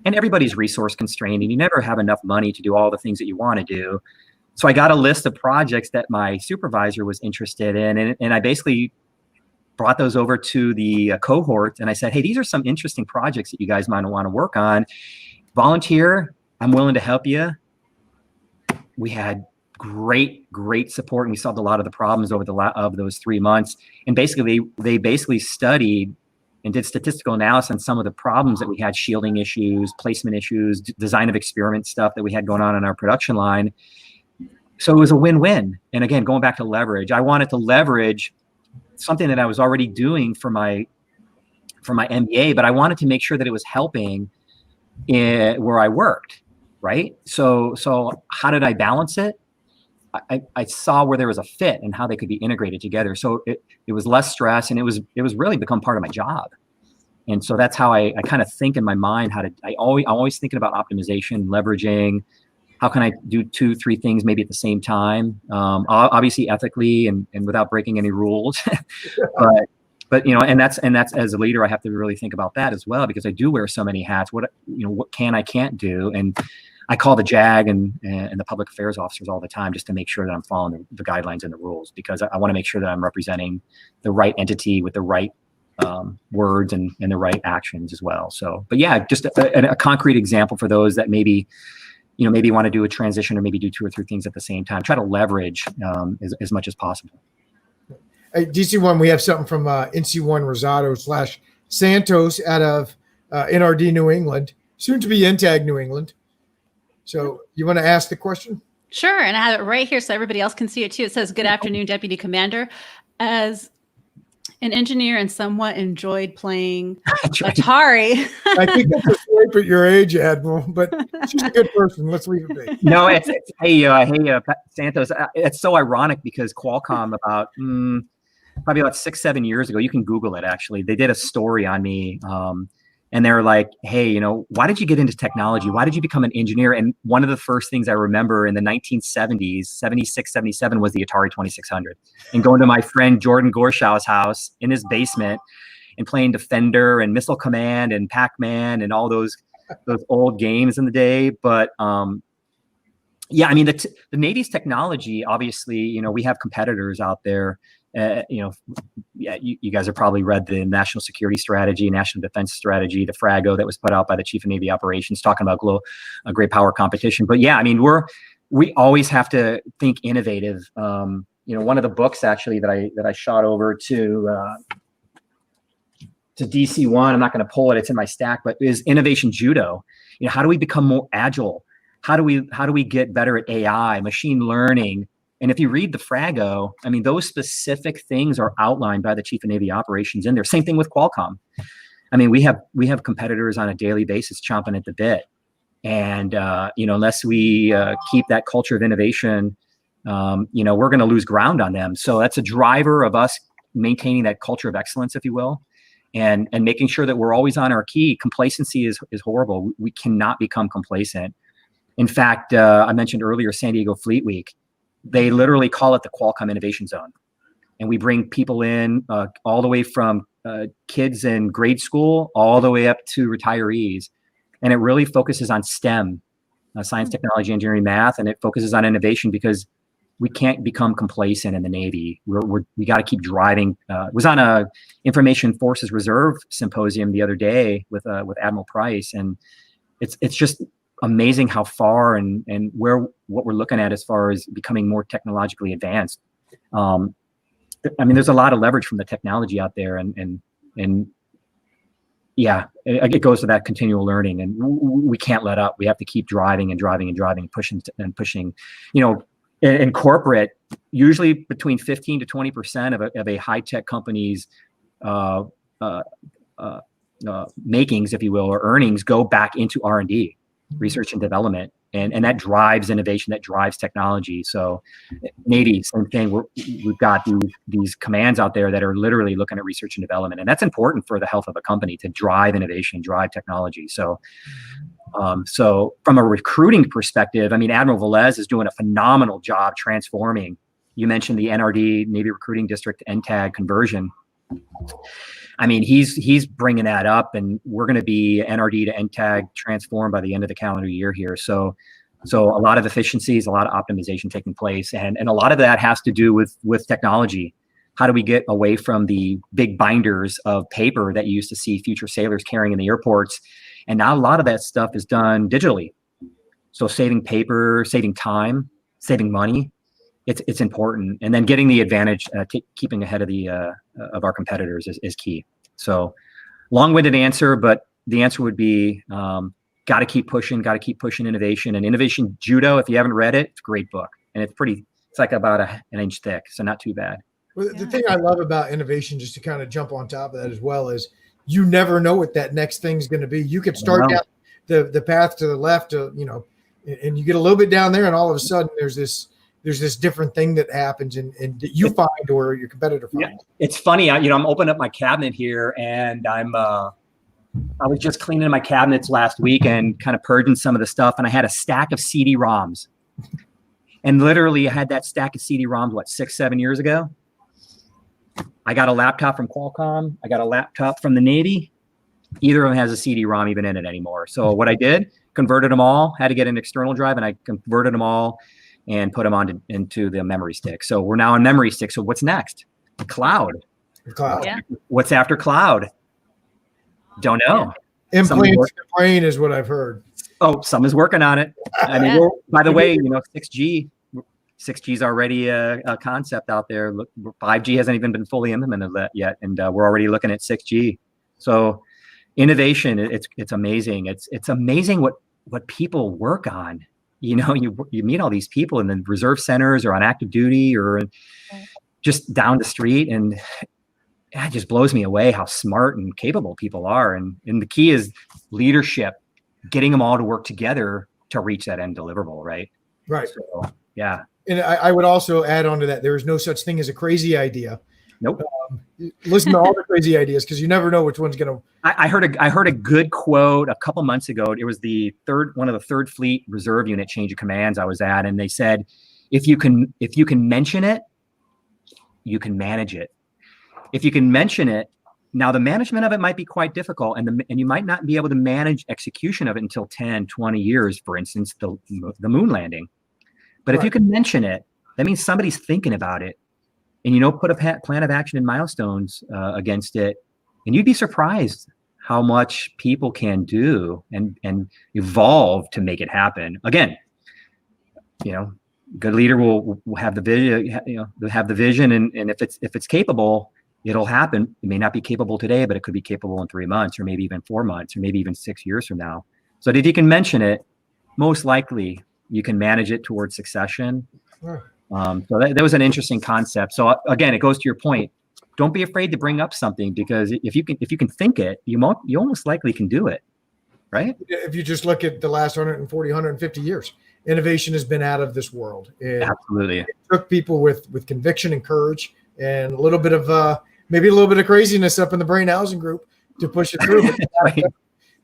And everybody's resource constrained, and you never have enough money to do all the things that you want to do. So I got a list of projects that my supervisor was interested in, and I basically brought those over to the cohort, and I said, hey, these are some interesting projects that you guys might want to work on. Volunteer, I'm willing to help you. We had great support, and we solved a lot of the problems over of those 3 months. And basically, they basically studied and did statistical analysis on some of the problems that we had, shielding issues, placement issues, design of experiment stuff that we had going on our production line. So it was a win-win. And again, going back to leverage, I wanted to leverage something that I was already doing for my MBA, but I wanted to make sure that it was helping where I worked, right? So how did I balance it? I saw where there was a fit and how they could be integrated together. So it was less stress, and it was really become part of my job. And so that's how I kind of think in my mind I'm always thinking about optimization, leveraging. How can I do 2, 3 things maybe at the same time? Obviously ethically and without breaking any rules. but and that's as a leader, I have to really think about that as well, because I do wear so many hats. What can't do, and I call the JAG and the public affairs officers all the time just to make sure that I'm following the guidelines and the rules, because I want to make sure that I'm representing the right entity with the right words and the right actions as well. So, but yeah, just a concrete example for those that maybe want to do a transition or maybe do 2 or 3 things at the same time. Try to leverage as much as possible. Hey, DC1, we have something from NC1 Rosado Santos out of NRD New England, soon to be NTAG New England. So you want to ask the question? Sure. And I have it right here so everybody else can see it too. It says, "Good afternoon, Deputy Commander. As an engineer and somewhat enjoyed playing Atari." I think that's a swipe at your age, Admiral, but she's a good person. Let's leave it be. No, hey, Santos. It's so ironic because Qualcomm probably about 6-7 years ago, you can Google it actually. They did a story on me. And they're like, hey, you know, why did you get into technology? Why did you become an engineer? And one of the first things I remember in the 1970s, 76, 77, was the Atari 2600. And going to my friend Jordan Gorshaw's house in his basement and playing Defender and Missile Command and Pac-Man and all those old games in the day. But yeah, I mean, the Navy's technology, obviously, you know, we have competitors out there. You know, yeah, you guys have probably read the National Security Strategy, National Defense Strategy, the FRAGO that was put out by the Chief of Navy Operations, talking about a great power competition. But yeah, I mean, we always have to think innovative. You know, one of the books actually that I shot over to DC-1, I'm not going to pull it; it's in my stack, but is Innovation Judo. You know, how do we become more agile? How do we get better at AI, machine learning? And if you read the FRAGO, I mean, those specific things are outlined by the Chief of Navy Operations in there. Same thing with Qualcomm. I mean, we have competitors on a daily basis chomping at the bit. And, you know, unless we keep that culture of innovation, you know, we're going to lose ground on them. So that's a driver of us maintaining that culture of excellence, if you will, and making sure that we're always on our key. Complacency is horrible. We cannot become complacent. In fact, I mentioned earlier, San Diego Fleet Week. They literally call it the Qualcomm Innovation Zone. And we bring people in all the way from kids in grade school all the way up to retirees. And it really focuses on STEM, science, technology, engineering, math, and it focuses on innovation because we can't become complacent in the Navy. We got to keep driving. Was on a Information Forces Reserve symposium the other day with Admiral Price, and it's just amazing how far and what we're looking at as far as becoming more technologically advanced. I mean, there's a lot of leverage from the technology out there, and yeah, it goes to that continual learning, and we can't let up. We have to keep driving and driving and driving, pushing. You know, in corporate, usually between 15 to 20% of a high tech company's makings, if you will, or earnings go back into R&D. Research and development, and that drives innovation, that drives technology. So Navy, same thing. We've got these commands out there that are literally looking at research and development, and that's important for the health of a company to drive innovation, drive technology. So so from a recruiting perspective, I mean, Admiral Velez is doing a phenomenal job transforming. You mentioned the NRD, Navy Recruiting District NTAG conversion. I mean, he's bringing that up, and we're going to be NRD to NTAG transformed by the end of the calendar year here. So a lot of efficiencies, a lot of optimization taking place, and a lot of that has to do with technology. How do we get away from the big binders of paper that you used to see future sailors carrying in the airports? And now a lot of that stuff is done digitally. So saving paper, saving time, saving money. It's important, and then getting the advantage, keeping ahead of our competitors is key. So, long-winded answer, but the answer would be got to keep pushing innovation. And Innovation Judo, if you haven't read it, it's a great book, and it's like about an inch thick, so not too bad. Well, the thing I love about innovation, just to kind of jump on top of that as well, is you never know what that next thing's going to be. You could start down the path to the left, you know, and you get a little bit down there, and all of a sudden there's this different thing that happens and that you find or your competitor finds. Yeah. It's funny, I'm opening up my cabinet here, and I was just cleaning my cabinets last week and kind of purging some of the stuff, and I had a stack of CD-ROMs. And literally I had that stack of CD-ROMs, 6-7 years ago? I got a laptop from Qualcomm. I got a laptop from the Navy. Either of them has a CD-ROM even in it anymore. So what I did, converted them all, had to get an external drive, and I converted them all and put them into the memory stick. So we're now on memory stick. So what's next? Cloud. Yeah. What's after cloud? Don't know. Implants in the brain is what I've heard. Oh, someone's working on it. I mean, by the way, 6G is already a concept out there. Look, 5G hasn't even been fully implemented yet, and we're already looking at 6G. So innovation, it's amazing. It's amazing what people work on. You know, you meet all these people in the reserve centers or on active duty or just down the street, and it just blows me away how smart and capable people are. And the key is leadership, getting them all to work together to reach that end deliverable, right? Right. So, yeah. And I would also add on to that, there is no such thing as a crazy idea. Nope. Listen to all the crazy ideas, because you never know which one's going to. I heard a good quote a couple months ago. It was one of the third Fleet Reserve Unit change of commands I was at, and they said, if you can mention it, you can manage it. If you can mention it, now the management of it might be quite difficult, and you might not be able to manage execution of it until 10, 20 years, for instance, the moon landing. But if you can mention it, that means somebody's thinking about it, and put a plan of action and milestones against it, and you'd be surprised how much people can do and evolve to make it happen. Again, good leader will have the vision, have the vision, and if it's capable, it'll happen. It may not be capable today, but it could be capable in 3 months, or maybe even 4 months, or maybe even 6 years from now. So if you can mention it, most likely you can manage it towards succession. So that was an interesting concept. So again, it goes to your point. Don't be afraid to bring up something, because if you can think it, you almost likely can do it, right? If you just look at the last 140, 150 years, innovation has been out of this world. Absolutely. It took people with conviction and courage and a little bit of maybe a little bit of craziness up in the brain housing group to push it through. Right.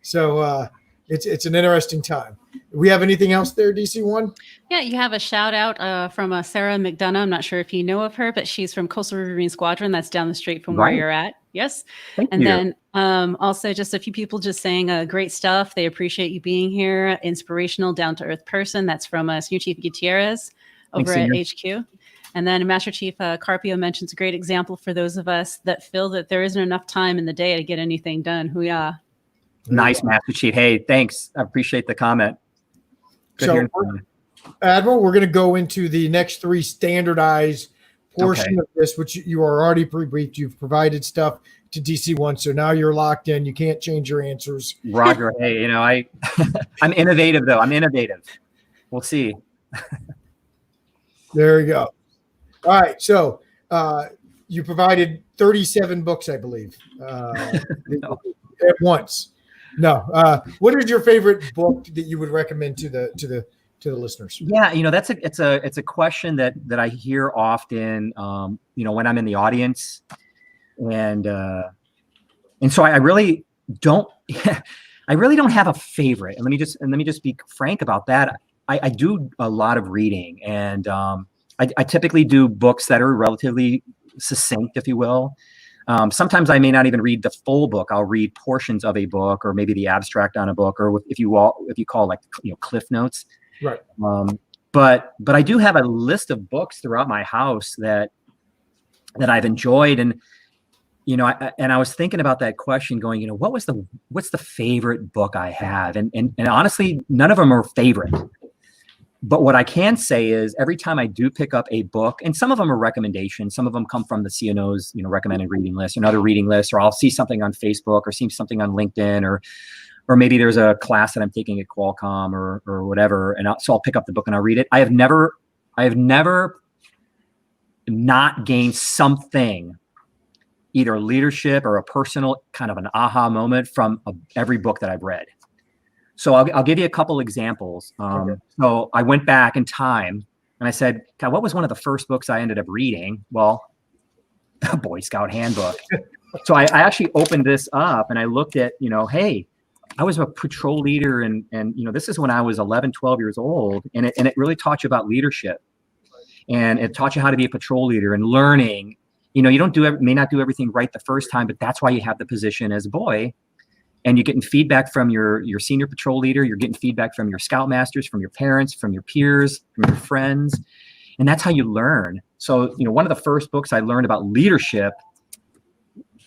So it's an interesting time. We have anything else there, DC1? Yeah, you have a shout out from Sarah McDonough. I'm not sure if you know of her, but she's from Coastal Riverine Squadron. That's down the street from where you're at. Yes. Thank and you. Then also just a few people just saying great stuff. They appreciate you being here. Inspirational, down to earth person. That's from Senior Chief Gutierrez over at HQ. And then Master Chief Carpio mentions a great example for those of us that feel that there isn't enough time in the day to get anything done. Hoo-yah. Nice, Master Chief. Hey, thanks. I appreciate the comment. So, Admiral, we're going to go into the next 3 standardized portion of this, which you are already pre-briefed. You've provided stuff to DC1, so now you're locked in. You can't change your answers. Roger. Hey, I'm innovative, though. I'm innovative. We'll see. There you go. All right. So you provided 37 books, I believe, No. at once. No. What is your favorite book that you would recommend to the listeners? Yeah, it's a question that I hear often. When I'm in the audience, and so I really don't. I really don't have a favorite. And let me just be frank about that. I do a lot of reading, and I typically do books that are relatively succinct, if you will. Sometimes I may not even read the full book. I'll read portions of a book, or maybe the abstract on a book, or if you call like cliff notes. Right. But I do have a list of books throughout my house that I've enjoyed, and I was thinking about that question, going, what's the favorite book I have, and honestly, none of them are favorite. But what I can say is every time I do pick up a book, and some of them are recommendations, some of them come from the CNO's, recommended reading list, another reading list, or I'll see something on Facebook or see something on LinkedIn, or maybe there's a class that I'm taking at Qualcomm or whatever. And so I'll pick up the book and I'll read it. I have never not gained something, either leadership or a personal kind of an aha moment from every book that I've read. So I'll give you a couple examples. So I went back in time and I said, God, what was one of the first books I ended up reading? Well, the Boy Scout Handbook. So I actually opened this up and I looked at, hey, I was a patrol leader and this is when I was 11, 12 years old. And it really taught you about leadership, and it taught you how to be a patrol leader and learning. You may not do everything right the first time, but that's why you have the position as a boy. And you're getting feedback from your senior patrol leader. You're getting feedback from your scoutmasters, from your parents, from your peers, from your friends. And that's how you learn. So, one of the first books I learned about leadership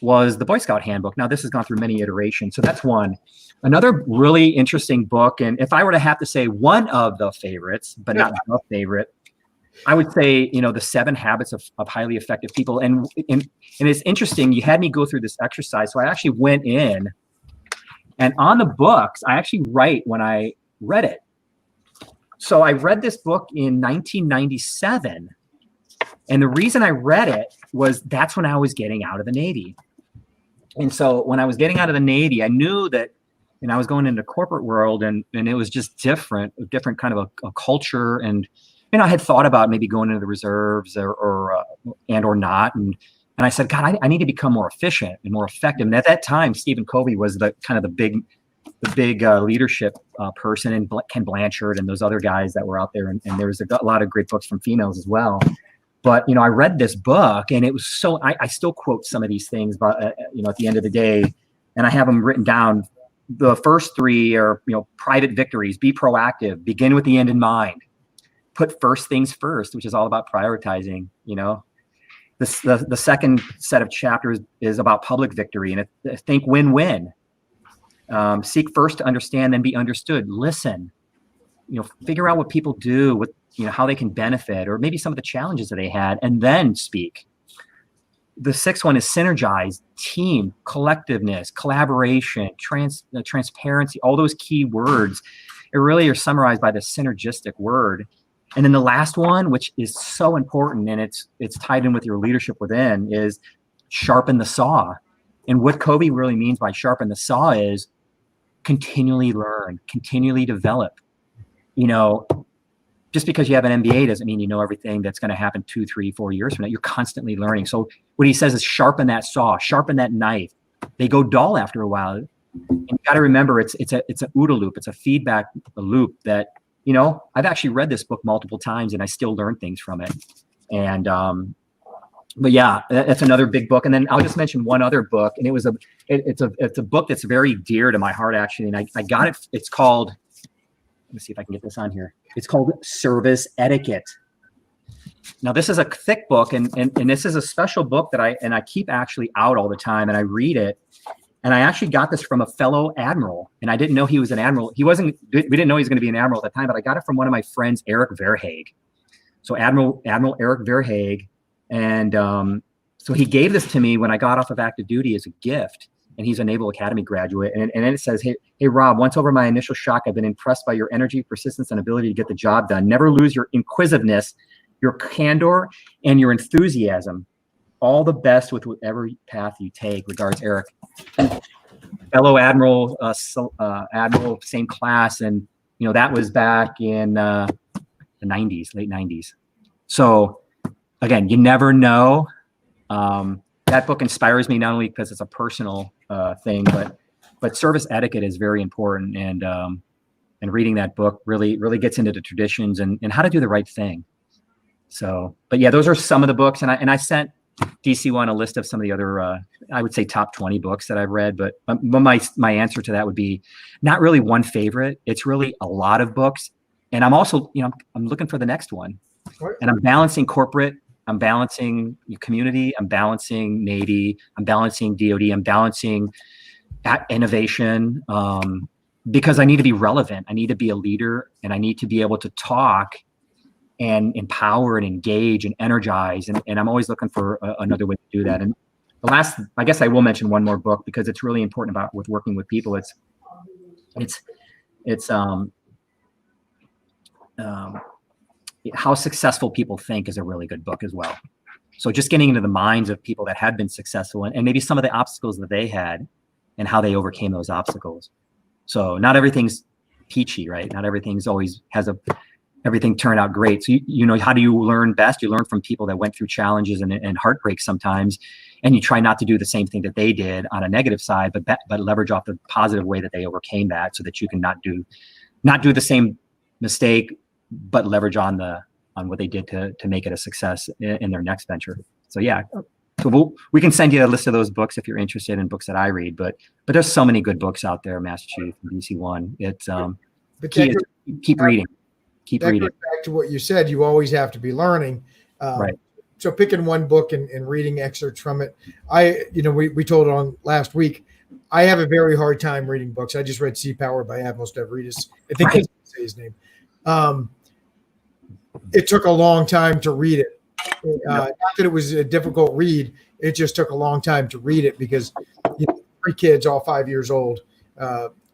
was the Boy Scout Handbook. Now, this has gone through many iterations. So that's one. Another really interesting book, and if I were to have to say one of the favorites, but not the favorite, I would say, the 7 habits of highly effective people. And it's interesting. You had me go through this exercise. So I actually went in, and on the books, I actually write when I read it. So I read this book in 1997. And the reason I read it was that's when I was getting out of the Navy. And so when I was getting out of the Navy, I knew that, I was going into the corporate world, and it was just different kind of a culture. And, I had thought about maybe going into the reserves or not. And I said, God, I need to become more efficient and more effective. And at that time, Stephen Covey was the big leadership person, and Ken Blanchard and those other guys that were out there. And there was a lot of great books from females as well. But, I read this book, and it was so, I still quote some of these things, but, at the end of the day, and I have them written down. The first 3 are, private victories, be proactive, begin with the end in mind, put first things first, which is all about prioritizing. The second set of chapters is about public victory, and think win-win. Seek first to understand, then be understood. Listen, figure out what people do, what, how they can benefit, or maybe some of the challenges that they had, and then speak. The 6th one is synergize, team, collectiveness, collaboration, transparency, all those key words. It really are summarized by the synergistic word. And then the last one, which is so important, and it's tied in with your leadership within, is sharpen the saw. And what Covey really means by sharpen the saw is continually learn, continually develop. Just because you have an MBA doesn't mean you know everything that's going to happen 2, 3, 4 years from now. You're constantly learning. So what he says is sharpen that saw, sharpen that knife. They go dull after a while. And you got to remember, it's a OODA loop. It's a feedback loop that, I've actually read this book multiple times, and I still learn things from it. And, but yeah, that's another big book. And then I'll just mention one other book, and it's a book that's very dear to my heart, actually. And I got it. It's called, let me see if I can get this on here. It's called Service Etiquette. Now, this is a thick book, and this is a special book that I keep actually out all the time, and I read it. And I actually got this from a fellow admiral, and I didn't know he was an admiral. We didn't know he was going to be an admiral at the time, but I got it from one of my friends, Eric Verhaeg. So Admiral Eric Verhaeg. And so he gave this to me when I got off of active duty as a gift. And he's a Naval Academy graduate. And then it says, hey, Rob, once over my initial shock, I've been impressed by your energy, persistence, and ability to get the job done. Never lose your inquisitiveness, your candor, and your enthusiasm. All the best with whatever path you take. Regards, Eric. Fellow Admiral, Admiral, same class. And, that was back in the 90s, late 90s. So, again, you never know. That book inspires me not only because it's a personal thing, but service etiquette is very important, and reading that book really gets into the traditions and how to do the right thing. So, but yeah, those are some of the books, and I sent DC1 a list of some of the other I would say top 20 books that I've read, but my answer to that would be not really one favorite. It's really a lot of books, and I'm also I'm looking for the next one, and I'm balancing corporate. I'm balancing community, I'm balancing Navy, I'm balancing DoD, I'm balancing innovation, because I need to be relevant. I need to be a leader, and I need to be able to talk and empower and engage and energize. And I'm always looking for another way to do that. And the last, I guess I will mention one more book because it's really important with working with people. It's How Successful People Think is a really good book as well. So just getting into the minds of people that had been successful and maybe some of the obstacles that they had and how they overcame those obstacles. So not everything's peachy, right? Not everything's always everything turned out great. So how do you learn best? You learn from people that went through challenges and heartbreak sometimes, and you try not to do the same thing that they did on a negative side, but leverage off the positive way that they overcame that, so that you can not do the same mistake, but leverage on what they did to make it a success in their next venture. So yeah, so we can send you a list of those books if you're interested in books that I read. But there's so many good books out there, Master Chief and DC1. It's keep reading. Keep reading. Goes back to what you said. You always have to be learning. Right. So picking one book and reading excerpts from it. We told on last week, I have a very hard time reading books. I just read Sea Power by Admiral Stavridis. I think that's how you say his name. it took a long time to read it. Not that it was a difficult read. It just took a long time to read it because 3 kids, all 5 years old,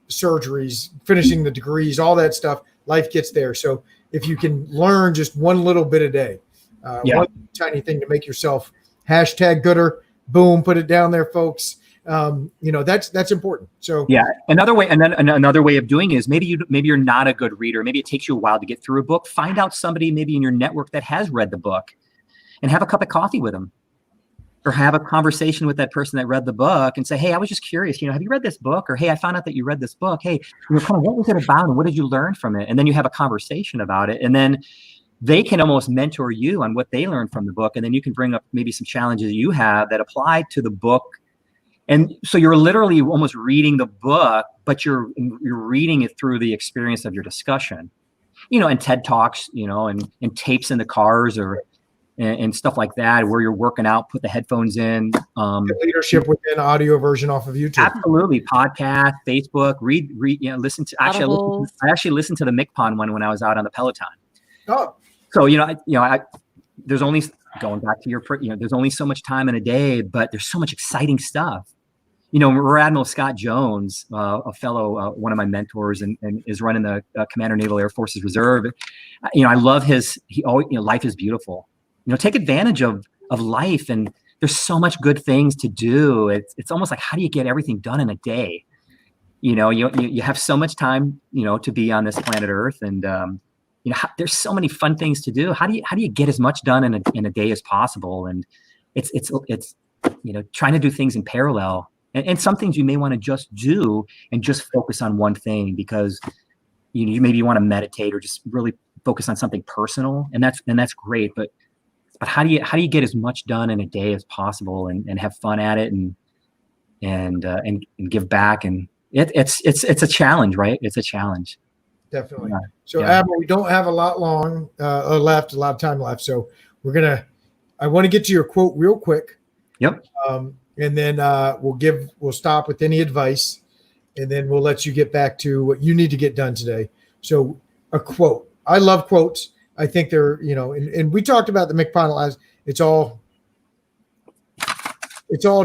surgeries, finishing the degrees, all that stuff, life gets there. So if you can learn just one little bit a day, one tiny thing to make yourself #gooder, boom, put it down there, folks. That's important. So another way, and then another way of doing it is maybe you're not a good reader. Maybe it takes you a while to get through a book. Find out somebody maybe in your network that has read the book, and have a cup of coffee with them, or have a conversation with that person that read the book and say, hey, I was just curious, have you read this book? Or, hey, I found out that you read this book. Hey, kind of what was it about and what did you learn from it? And then you have a conversation about it. And then they can almost mentor you on what they learned from the book. And then you can bring up maybe some challenges you have that apply to the book. And so you're literally almost reading the book, but you're reading it through the experience of your discussion, and TED Talks, and tapes in the cars and stuff like that, where you're working out, put the headphones in. Leadership within audio version off of YouTube. Absolutely. Podcast, Facebook, read, listen to, I actually listened to the MCPON one when I was out on the Peloton. Oh. So, there's only, going back to your, there's only so much time in a day, but there's so much exciting stuff. Rear Admiral Scott Jones, a fellow, one of my mentors, and is running the Commander Naval Air Forces Reserve. I love he always, life is beautiful. Take advantage of life, and there's so much good things to do. It's almost like, how do you get everything done in a day? You have so much time, to be on this planet Earth, and there's so many fun things to do. How do you get as much done in a day as possible? And it's trying to do things in parallel, and some things you may want to just do and just focus on one thing, because you maybe want to meditate or just really focus on something personal, and that's great, but how do you get as much done in a day as possible, and have fun at it, and give back? And it's a challenge, right? It's a challenge. Definitely. So Admiral, we don't have a lot left, a lot of time left. So I want to get to your quote real quick. Yep. And then we'll stop with any advice, and then we'll let you get back to what you need to get done today. So a quote. I love quotes. I think they're, and we talked about the MCPON last. It's all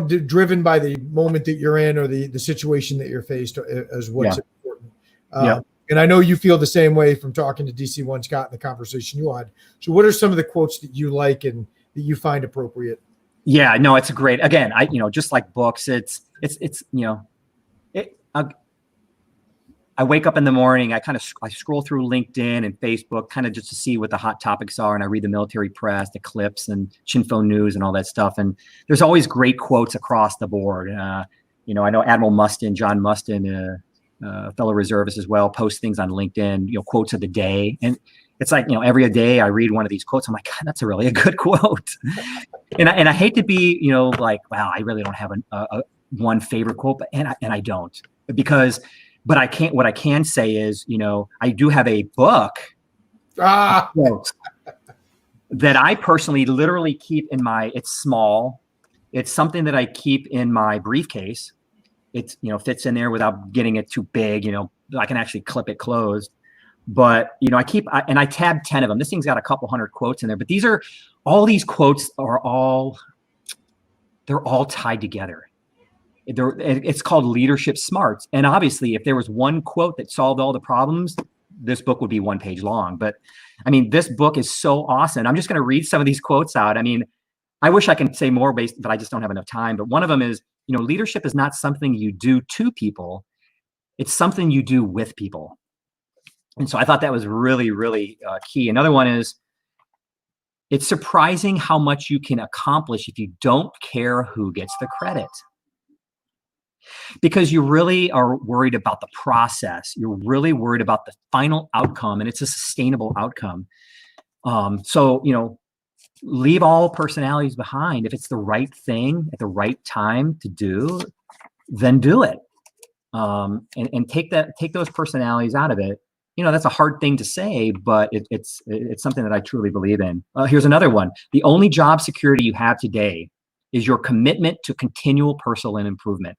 driven by the moment that you're in, or the situation that you're faced as what's important. And I know you feel the same way from talking to DC-1 Scott and the conversation you had. So what are some of the quotes that you like and that you find appropriate? Yeah, no, it's great. Again, just like books, I wake up in the morning, I scroll through LinkedIn and Facebook, kind of just to see what the hot topics are. And I read the military press, the clips, and Chinfo News and all that stuff. And there's always great quotes across the board. I know Admiral Mustin, John Mustin, fellow reservist as well, post things on LinkedIn, quotes of the day. And it's like, every day I read one of these quotes. I'm like, God, that's really a good quote. and I hate to be, like, wow, I really don't have a one favorite quote, and I don't, but I can't, what I can say is, I do have a book that I personally literally keep in it's small. It's something that I keep in my briefcase. It's, fits in there without getting it too big, I can actually clip it closed. But, I tabbed 10 of them. This thing's got a couple hundred quotes in there, but these quotes are all tied together. It's called Leadership Smarts. And obviously, if there was one quote that solved all the problems, this book would be 1 page long. But this book is so awesome. I'm just going to read some of these quotes out. I wish I can say more but I just don't have enough time. But one of them is, leadership is not something you do to people. It's something you do with people. And so I thought that was really, really key. Another one is, it's surprising how much you can accomplish if you don't care who gets the credit. Because you really are worried about the process. You're really worried about the final outcome, and it's a sustainable outcome. So, leave all personalities behind. If it's the right thing at the right time to do, then do it. And take those personalities out of it. That's a hard thing to say, but it's something that I truly believe in. Here's another one. The only job security you have today is your commitment to continual personal improvement.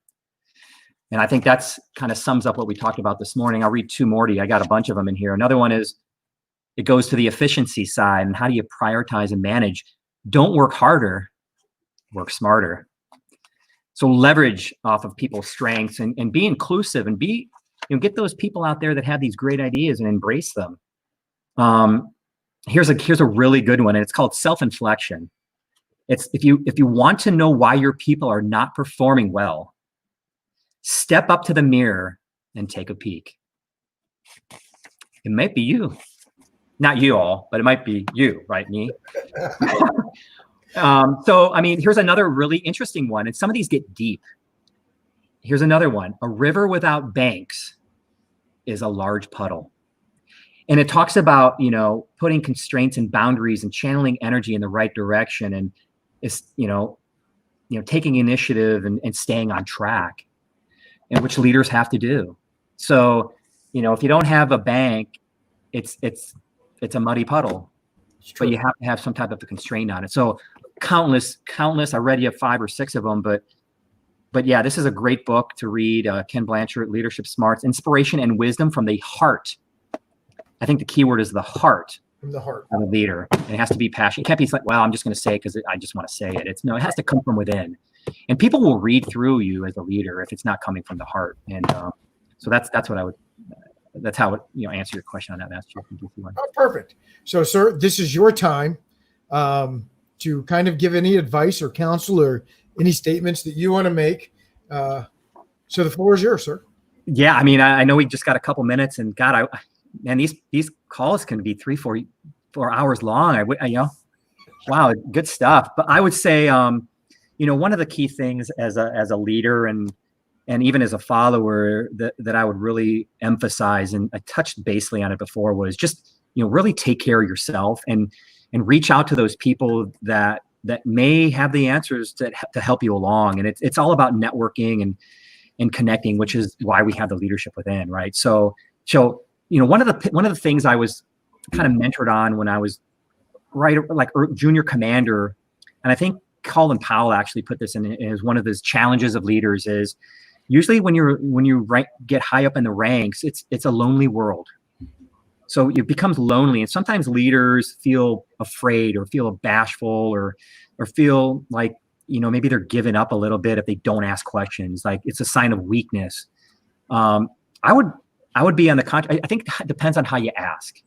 And I think that's kind of sums up what we talked about this morning. I'll read 2 more to you. I got a bunch of them in here. Another one is, it goes to the efficiency side and how do you prioritize and manage. Don't work harder, work smarter. So leverage off of people's strengths and be inclusive and be, get those people out there that have these great ideas and embrace them. Here's a really good one, and it's called self-inflection. It's if you want to know why your people are not performing well, step up to the mirror and take a peek. It might be you, not you all, but it might be you, right? Me. So, I mean, here's another really interesting one, and some of these get deep. Here's another one. A river without banks is a large puddle. And it talks about, putting constraints and boundaries and channeling energy in the right direction and is, taking initiative and staying on track, and which leaders have to do. So, if you don't have a bank, it's a muddy puddle, but you have to have some type of a constraint on it. So countless, I read you 5 or 6 of them, but yeah, this is a great book to read. Ken Blanchard, Leadership Smarts, Inspiration and Wisdom from the Heart. I think the key word is the heart. From the heart of a leader. And it has to be passion. It can't be like, well, I'm just going to say it because I just want to say it. It has to come from within. And people will read through you as a leader if it's not coming from the heart. And so that's what I would. That's how it, answer your question on that, Master Chief. Oh, perfect. So, sir, this is your time to kind of give any advice or counsel or any statements that you want to make. So the floor is yours, sir. Yeah, I mean, I know we just got a couple minutes, and God, man, these calls can be 3-4 hours long. Wow, good stuff. But I would say, one of the key things as a leader and even as a follower that I would really emphasize, and I touched basely on it before, was just, really take care of yourself and reach out to those people that may have the answers to help you along. And it's all about networking and connecting, which is why we have the Leadership Within, right? So one of the things I was kind of mentored on when I was junior commander, and I think Colin Powell actually put this in as one of his challenges of leaders, is usually when you get high up in the ranks, it's a lonely world. So it becomes lonely, and sometimes leaders feel afraid or feel bashful or feel like, maybe they're giving up a little bit if they don't ask questions. Like it's a sign of weakness. I would be on the contrary. I think it depends on how you ask.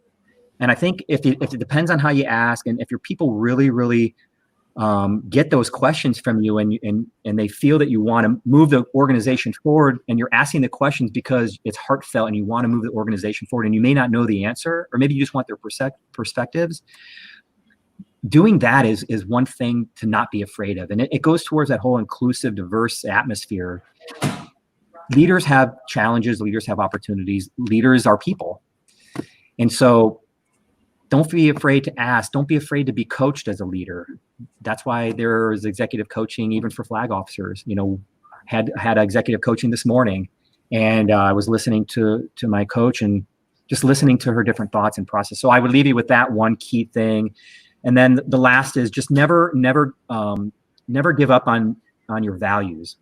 And I think if it depends on how you ask, and if your people really, really get those questions from you and they feel that you want to move the organization forward, and you're asking the questions because it's heartfelt and you want to move the organization forward, and you may not know the answer, or maybe you just want their perspectives. Doing that is one thing to not be afraid of. And it goes towards that whole inclusive, diverse atmosphere. Leaders have challenges, leaders have opportunities, leaders are people. And so don't be afraid to ask, don't be afraid to be coached as a leader. That's why there's executive coaching even for flag officers. Had executive coaching this morning, and I was listening to my coach and just listening to her different thoughts and process. So I would leave you with that one key thing. And then the last is just never give up on your values.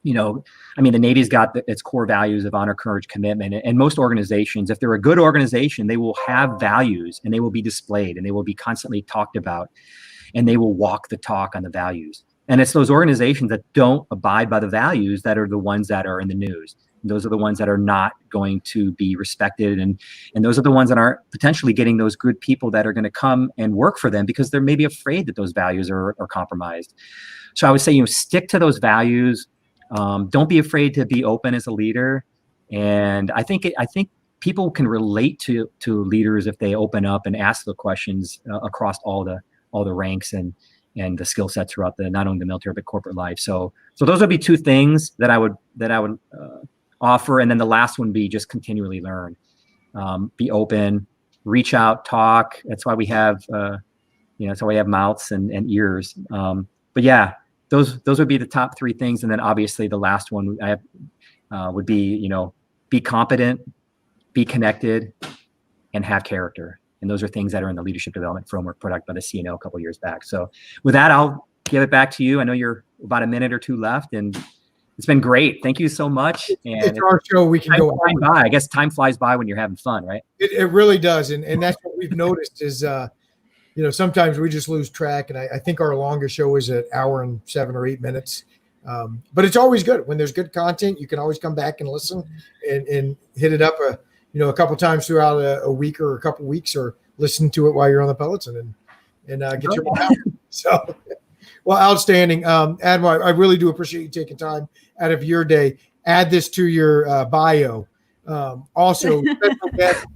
The Navy's got its core values of honor, courage, commitment. And most organizations, if they're a good organization, they will have values, and they will be displayed, and they will be constantly talked about, and they will walk the talk on the values. And it's those organizations that don't abide by the values that are the ones that are in the news. Those are the ones that are not going to be respected. And those are the ones that aren't potentially getting those good people that are going to come and work for them because they're maybe afraid that those values are compromised. So I would say, stick to those values. Don't be afraid to be open as a leader. And I think people can relate to leaders if they open up and ask the questions across all the ranks and the skill sets throughout not only the military but corporate life. So those would be 2 things that I would offer. And then the last one would be just continually learn, be open, reach out, talk. That's why we have that's why we have mouths and ears. But yeah. Those would be the top 3 things. And then obviously the last one I have would be, be competent, be connected, and have character. And those are things that are in the leadership development framework put out by the CNO a couple of years back. So with that, I'll give it back to you. I know you're about a minute or 2 left, and It's been great. Thank you so much. And it's our show. We can go on by. I guess time flies by when you're having fun, right? It really does. And that's what we've noticed is, sometimes we just lose track. And I think our longest show is an hour and 7 or 8 minutes. But it's always good when there's good content. You can always come back and listen and hit it up a couple times throughout a week or a couple weeks, or listen to it while you're on the Peloton and get your mind out. So, well, outstanding. Admiral, I really do appreciate you taking time out of your day. Add this to your bio. Also, special guest,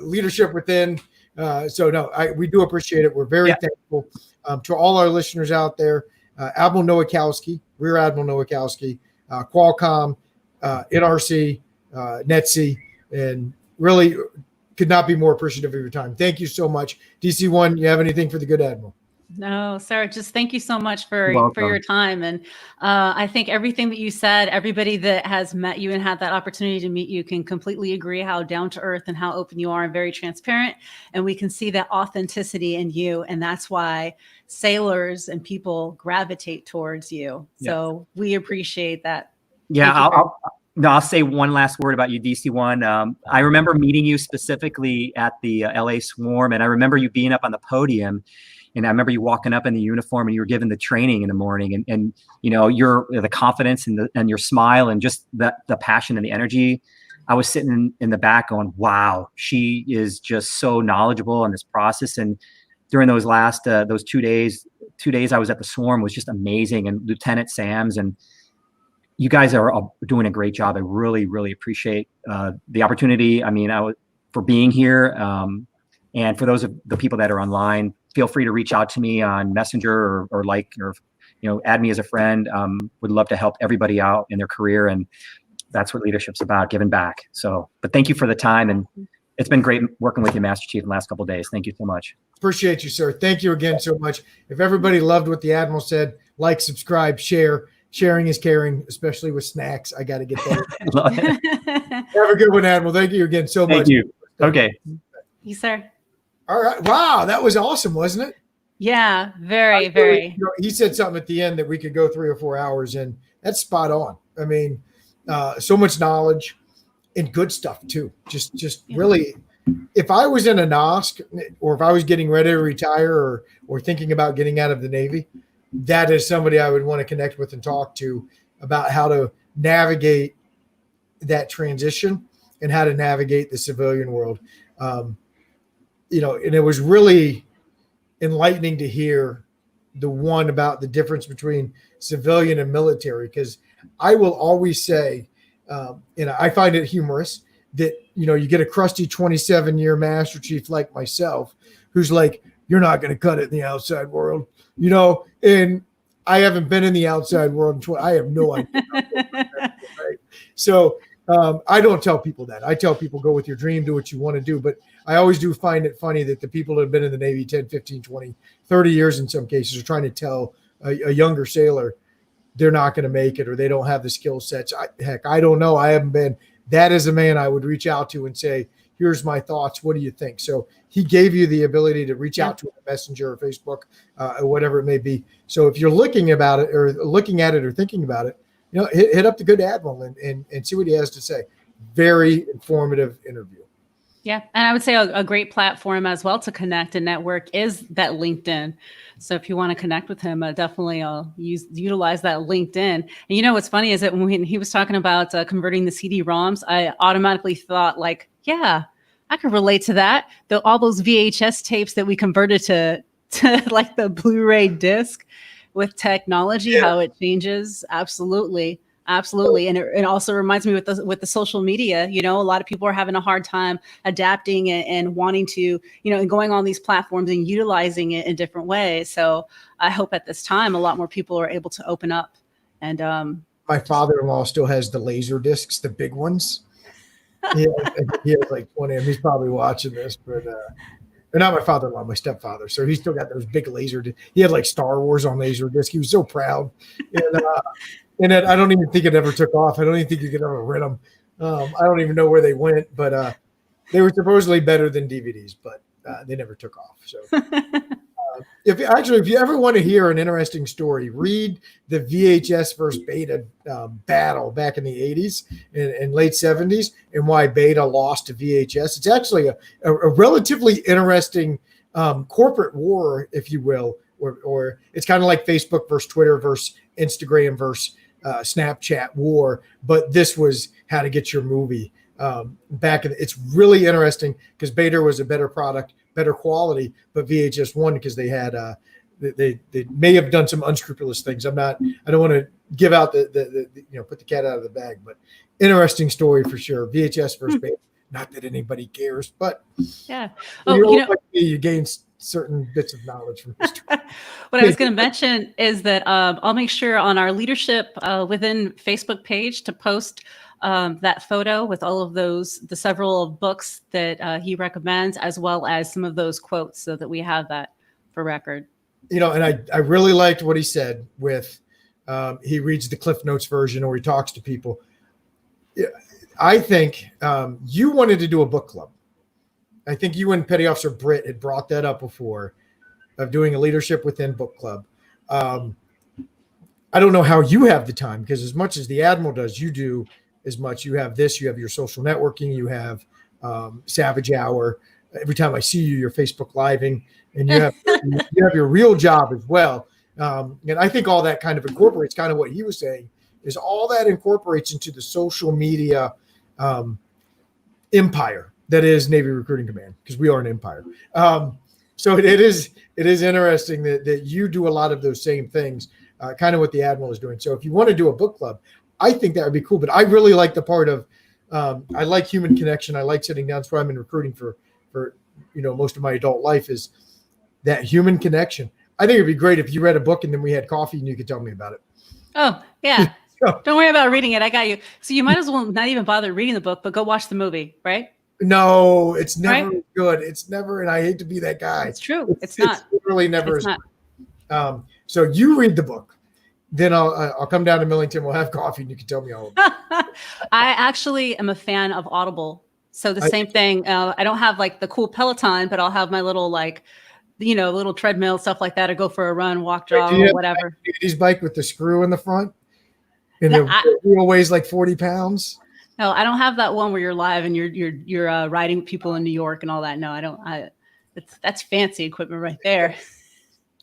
leadership within. We do appreciate it. We're very thankful to all our listeners out there. Admiral Nowakowski, Rear Admiral Nowakowski, QUALCOMM, NRC, NETC, and really could not be more appreciative of your time. Thank you so much. DC1, you have anything for the good Admiral? No, sir. Just thank you so much for your time. And I think everything that you said, everybody that has met you and had that opportunity to meet you can completely agree how down to earth and how open you are and very transparent. And we can see that authenticity in you. And that's why sailors and people gravitate towards you. So we appreciate that. Yeah. I'll say one last word about you, DC1. I remember meeting you specifically at the LA Swarm, and I remember you being up on the podium. And I remember you walking up in the uniform and you were given the training in the morning, and the confidence and your smile and just the passion and the energy. I was sitting in the back going, wow, she is just so knowledgeable in this process. And during those last, those 2 days I was at the Swarm was just amazing. And Lieutenant Sams, and you guys are doing a great job. I really, really appreciate the opportunity. I mean, for being here. And for those of the people that are online, feel free to reach out to me on Messenger or add me as a friend. Would love to help everybody out in their career. And that's what leadership's about, giving back. So, but thank you for the time. And it's been great working with you, Master Chief, in the last couple of days. Thank you so much. Appreciate you, sir. Thank you again so much. If everybody loved what the Admiral said, like, subscribe, share. Sharing is caring, especially with snacks. I got to get that. Have a good one, Admiral. Thank you again so much. Thank you. Okay. You, sir. All right. Wow. That was awesome, wasn't it? Yeah. Very, very. He said something at the end that we could go 3 or 4 hours, and that's spot on. I mean, so much knowledge and good stuff too. Just really, if I was in a NOSC or if I was getting ready to retire or thinking about getting out of the Navy, that is somebody I would want to connect with and talk to about how to navigate that transition and how to navigate the civilian world. And it was really enlightening to hear the one about the difference between civilian and military, because I will always say, I find it humorous that, you get a crusty 27-year Master Chief like myself, who's like, you're not going to cut it in the outside world, and I haven't been in the outside world. I have no idea. Right? So I don't tell people that. I tell people, go with your dream, do what you want to do. But I always do find it funny that the people that have been in the Navy 10, 15, 20, 30 years in some cases are trying to tell a younger sailor they're not going to make it or they don't have the skill sets. I don't know. I haven't been. That is a man I would reach out to and say, here's my thoughts. What do you think? So he gave you the ability to reach out to a messenger or Facebook or whatever it may be. So if you're looking at it or thinking about it, hit up the good Admiral and see what he has to say. Very informative interview. Yeah. And I would say a great platform as well to connect and network is that LinkedIn. So if you want to connect with him, definitely utilize that LinkedIn. And what's funny is that when he was talking about converting the CD-ROMs, I automatically thought like, yeah, I could relate to that. All those VHS tapes that we converted to like the Blu-ray disc with technology, how it changes. Absolutely. Absolutely. And it also reminds me with the social media, a lot of people are having a hard time adapting and wanting to, and going on these platforms and utilizing it in different ways. So I hope at this time, a lot more people are able to open up. And my father-in-law still has the laser discs, the big ones. He has like 20 of them. He's probably watching this, but or not my father-in-law, my stepfather. So he's still got those big laser discs. He had like Star Wars on laser disc. He was so proud. And I don't even think it ever took off. I don't even think you could ever rent them. I don't even know where they went, but they were supposedly better than DVDs, but they never took off. So If you ever want to hear an interesting story, read the VHS versus Beta battle back in the 80s and late 70s, and why Beta lost to VHS. It's actually a relatively interesting corporate war, if you will, or it's kind of like Facebook versus Twitter versus Instagram versus Snapchat war, but this was how to get your movie back. It's really interesting because Beta was a better product, better quality, but VHS won because they had they may have done some unscrupulous things. I don't want to give out the put the cat out of the bag, but interesting story for sure. VHS versus Beta. Not that anybody cares, but yeah. You gain certain bits of knowledge from history. What I was going to mention is that I'll make sure on our leadership within Facebook page to post that photo with all of the several books that he recommends, as well as some of those quotes, so that we have that for record. And I really liked what he said with he reads the Cliff Notes version or he talks to people. I think you wanted to do a book club. I think you and Petty Officer Britt had brought that up before, of doing a leadership within book club. I don't know how you have the time, because as much as the Admiral does, you do as much. You have this, you have your social networking, you have Savage Hour. Every time I see you, you're Facebook living, and you have your real job as well. And I think all that kind of incorporates kind of what he was saying, is all that incorporates into the social media empire that is Navy Recruiting Command, because we are an empire. So it is interesting that you do a lot of those same things, kind of what the Admiral is doing. So if you want to do a book club, I think that would be cool. But I really like the part of I like human connection. I like sitting down. That's why I'm in recruiting for most of my adult life, is that human connection. I think it'd be great if you read a book and then we had coffee and you could tell me about it. Oh, yeah. Don't worry about reading it. I got you. So you might as well not even bother reading the book, but go watch the movie, right? No, it's never good. It's never, and I hate to be that guy. It's true. It's not. It's really never. It's not. So you read the book, then I'll come down to Millington. We'll have coffee, and you can tell me all about it. I actually am a fan of Audible. So the same thing. I don't have like the cool Peloton, but I'll have my little little treadmill, stuff like that. I go for a run, walk, jog, or whatever. His bike with the screw in the front, and the wheel weighs like 40 pounds. No, I don't have that one where you're live and you're riding with people in New York and all that. No, I don't. That's fancy equipment right there.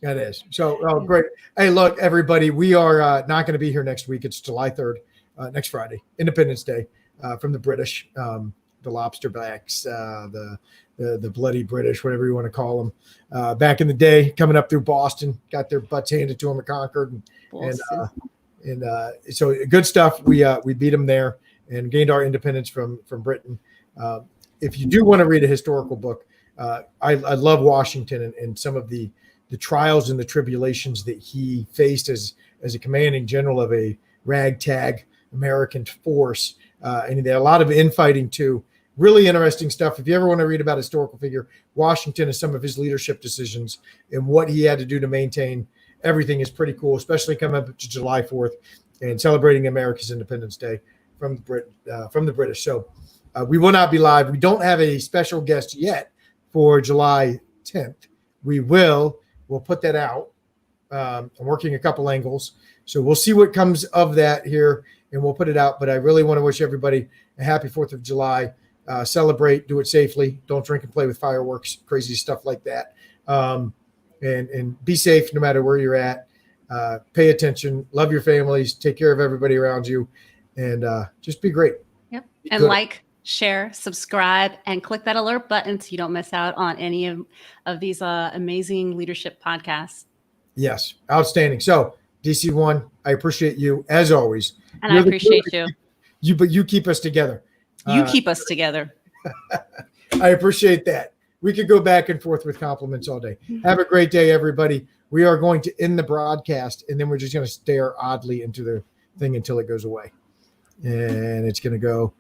That is. So, great. Hey, look, everybody, we are not going to be here next week. It's July 3rd, next Friday, Independence Day, from the British, the lobsterbacks, the bloody British, whatever you want to call them. Back in the day, coming up through Boston, got their butts handed to them at Concord, and so good stuff. We beat them there and gained our independence from Britain. If you do want to read a historical book, I love Washington and some of the trials and the tribulations that he faced as a commanding general of a ragtag American force. And there are a lot of infighting too. Really interesting stuff. If you ever want to read about a historical figure, Washington and some of his leadership decisions and what he had to do to maintain everything is pretty cool, especially coming up to July 4th and celebrating America's Independence Day from the British. So we will not be live. We don't have a special guest yet for July 10th. We'll put that out. I'm working a couple angles. So we'll see what comes of that here, and we'll put it out. But I really want to wish everybody a happy 4th of July. Celebrate, do it safely. Don't drink and play with fireworks, crazy stuff like that. And be safe no matter where you're at. Pay attention. Love your families. Take care of everybody around you. And just be great. Yep. And like, share, subscribe, and click that alert button so you don't miss out on any of these amazing leadership podcasts. Yes. Outstanding. So DC1, I appreciate you as always. And I appreciate you. But you keep us together. You keep us together. I appreciate that. We could go back and forth with compliments all day. Have a great day, everybody. We are going to end the broadcast, and then we're just going to stare oddly into the thing until it goes away. And it's going to go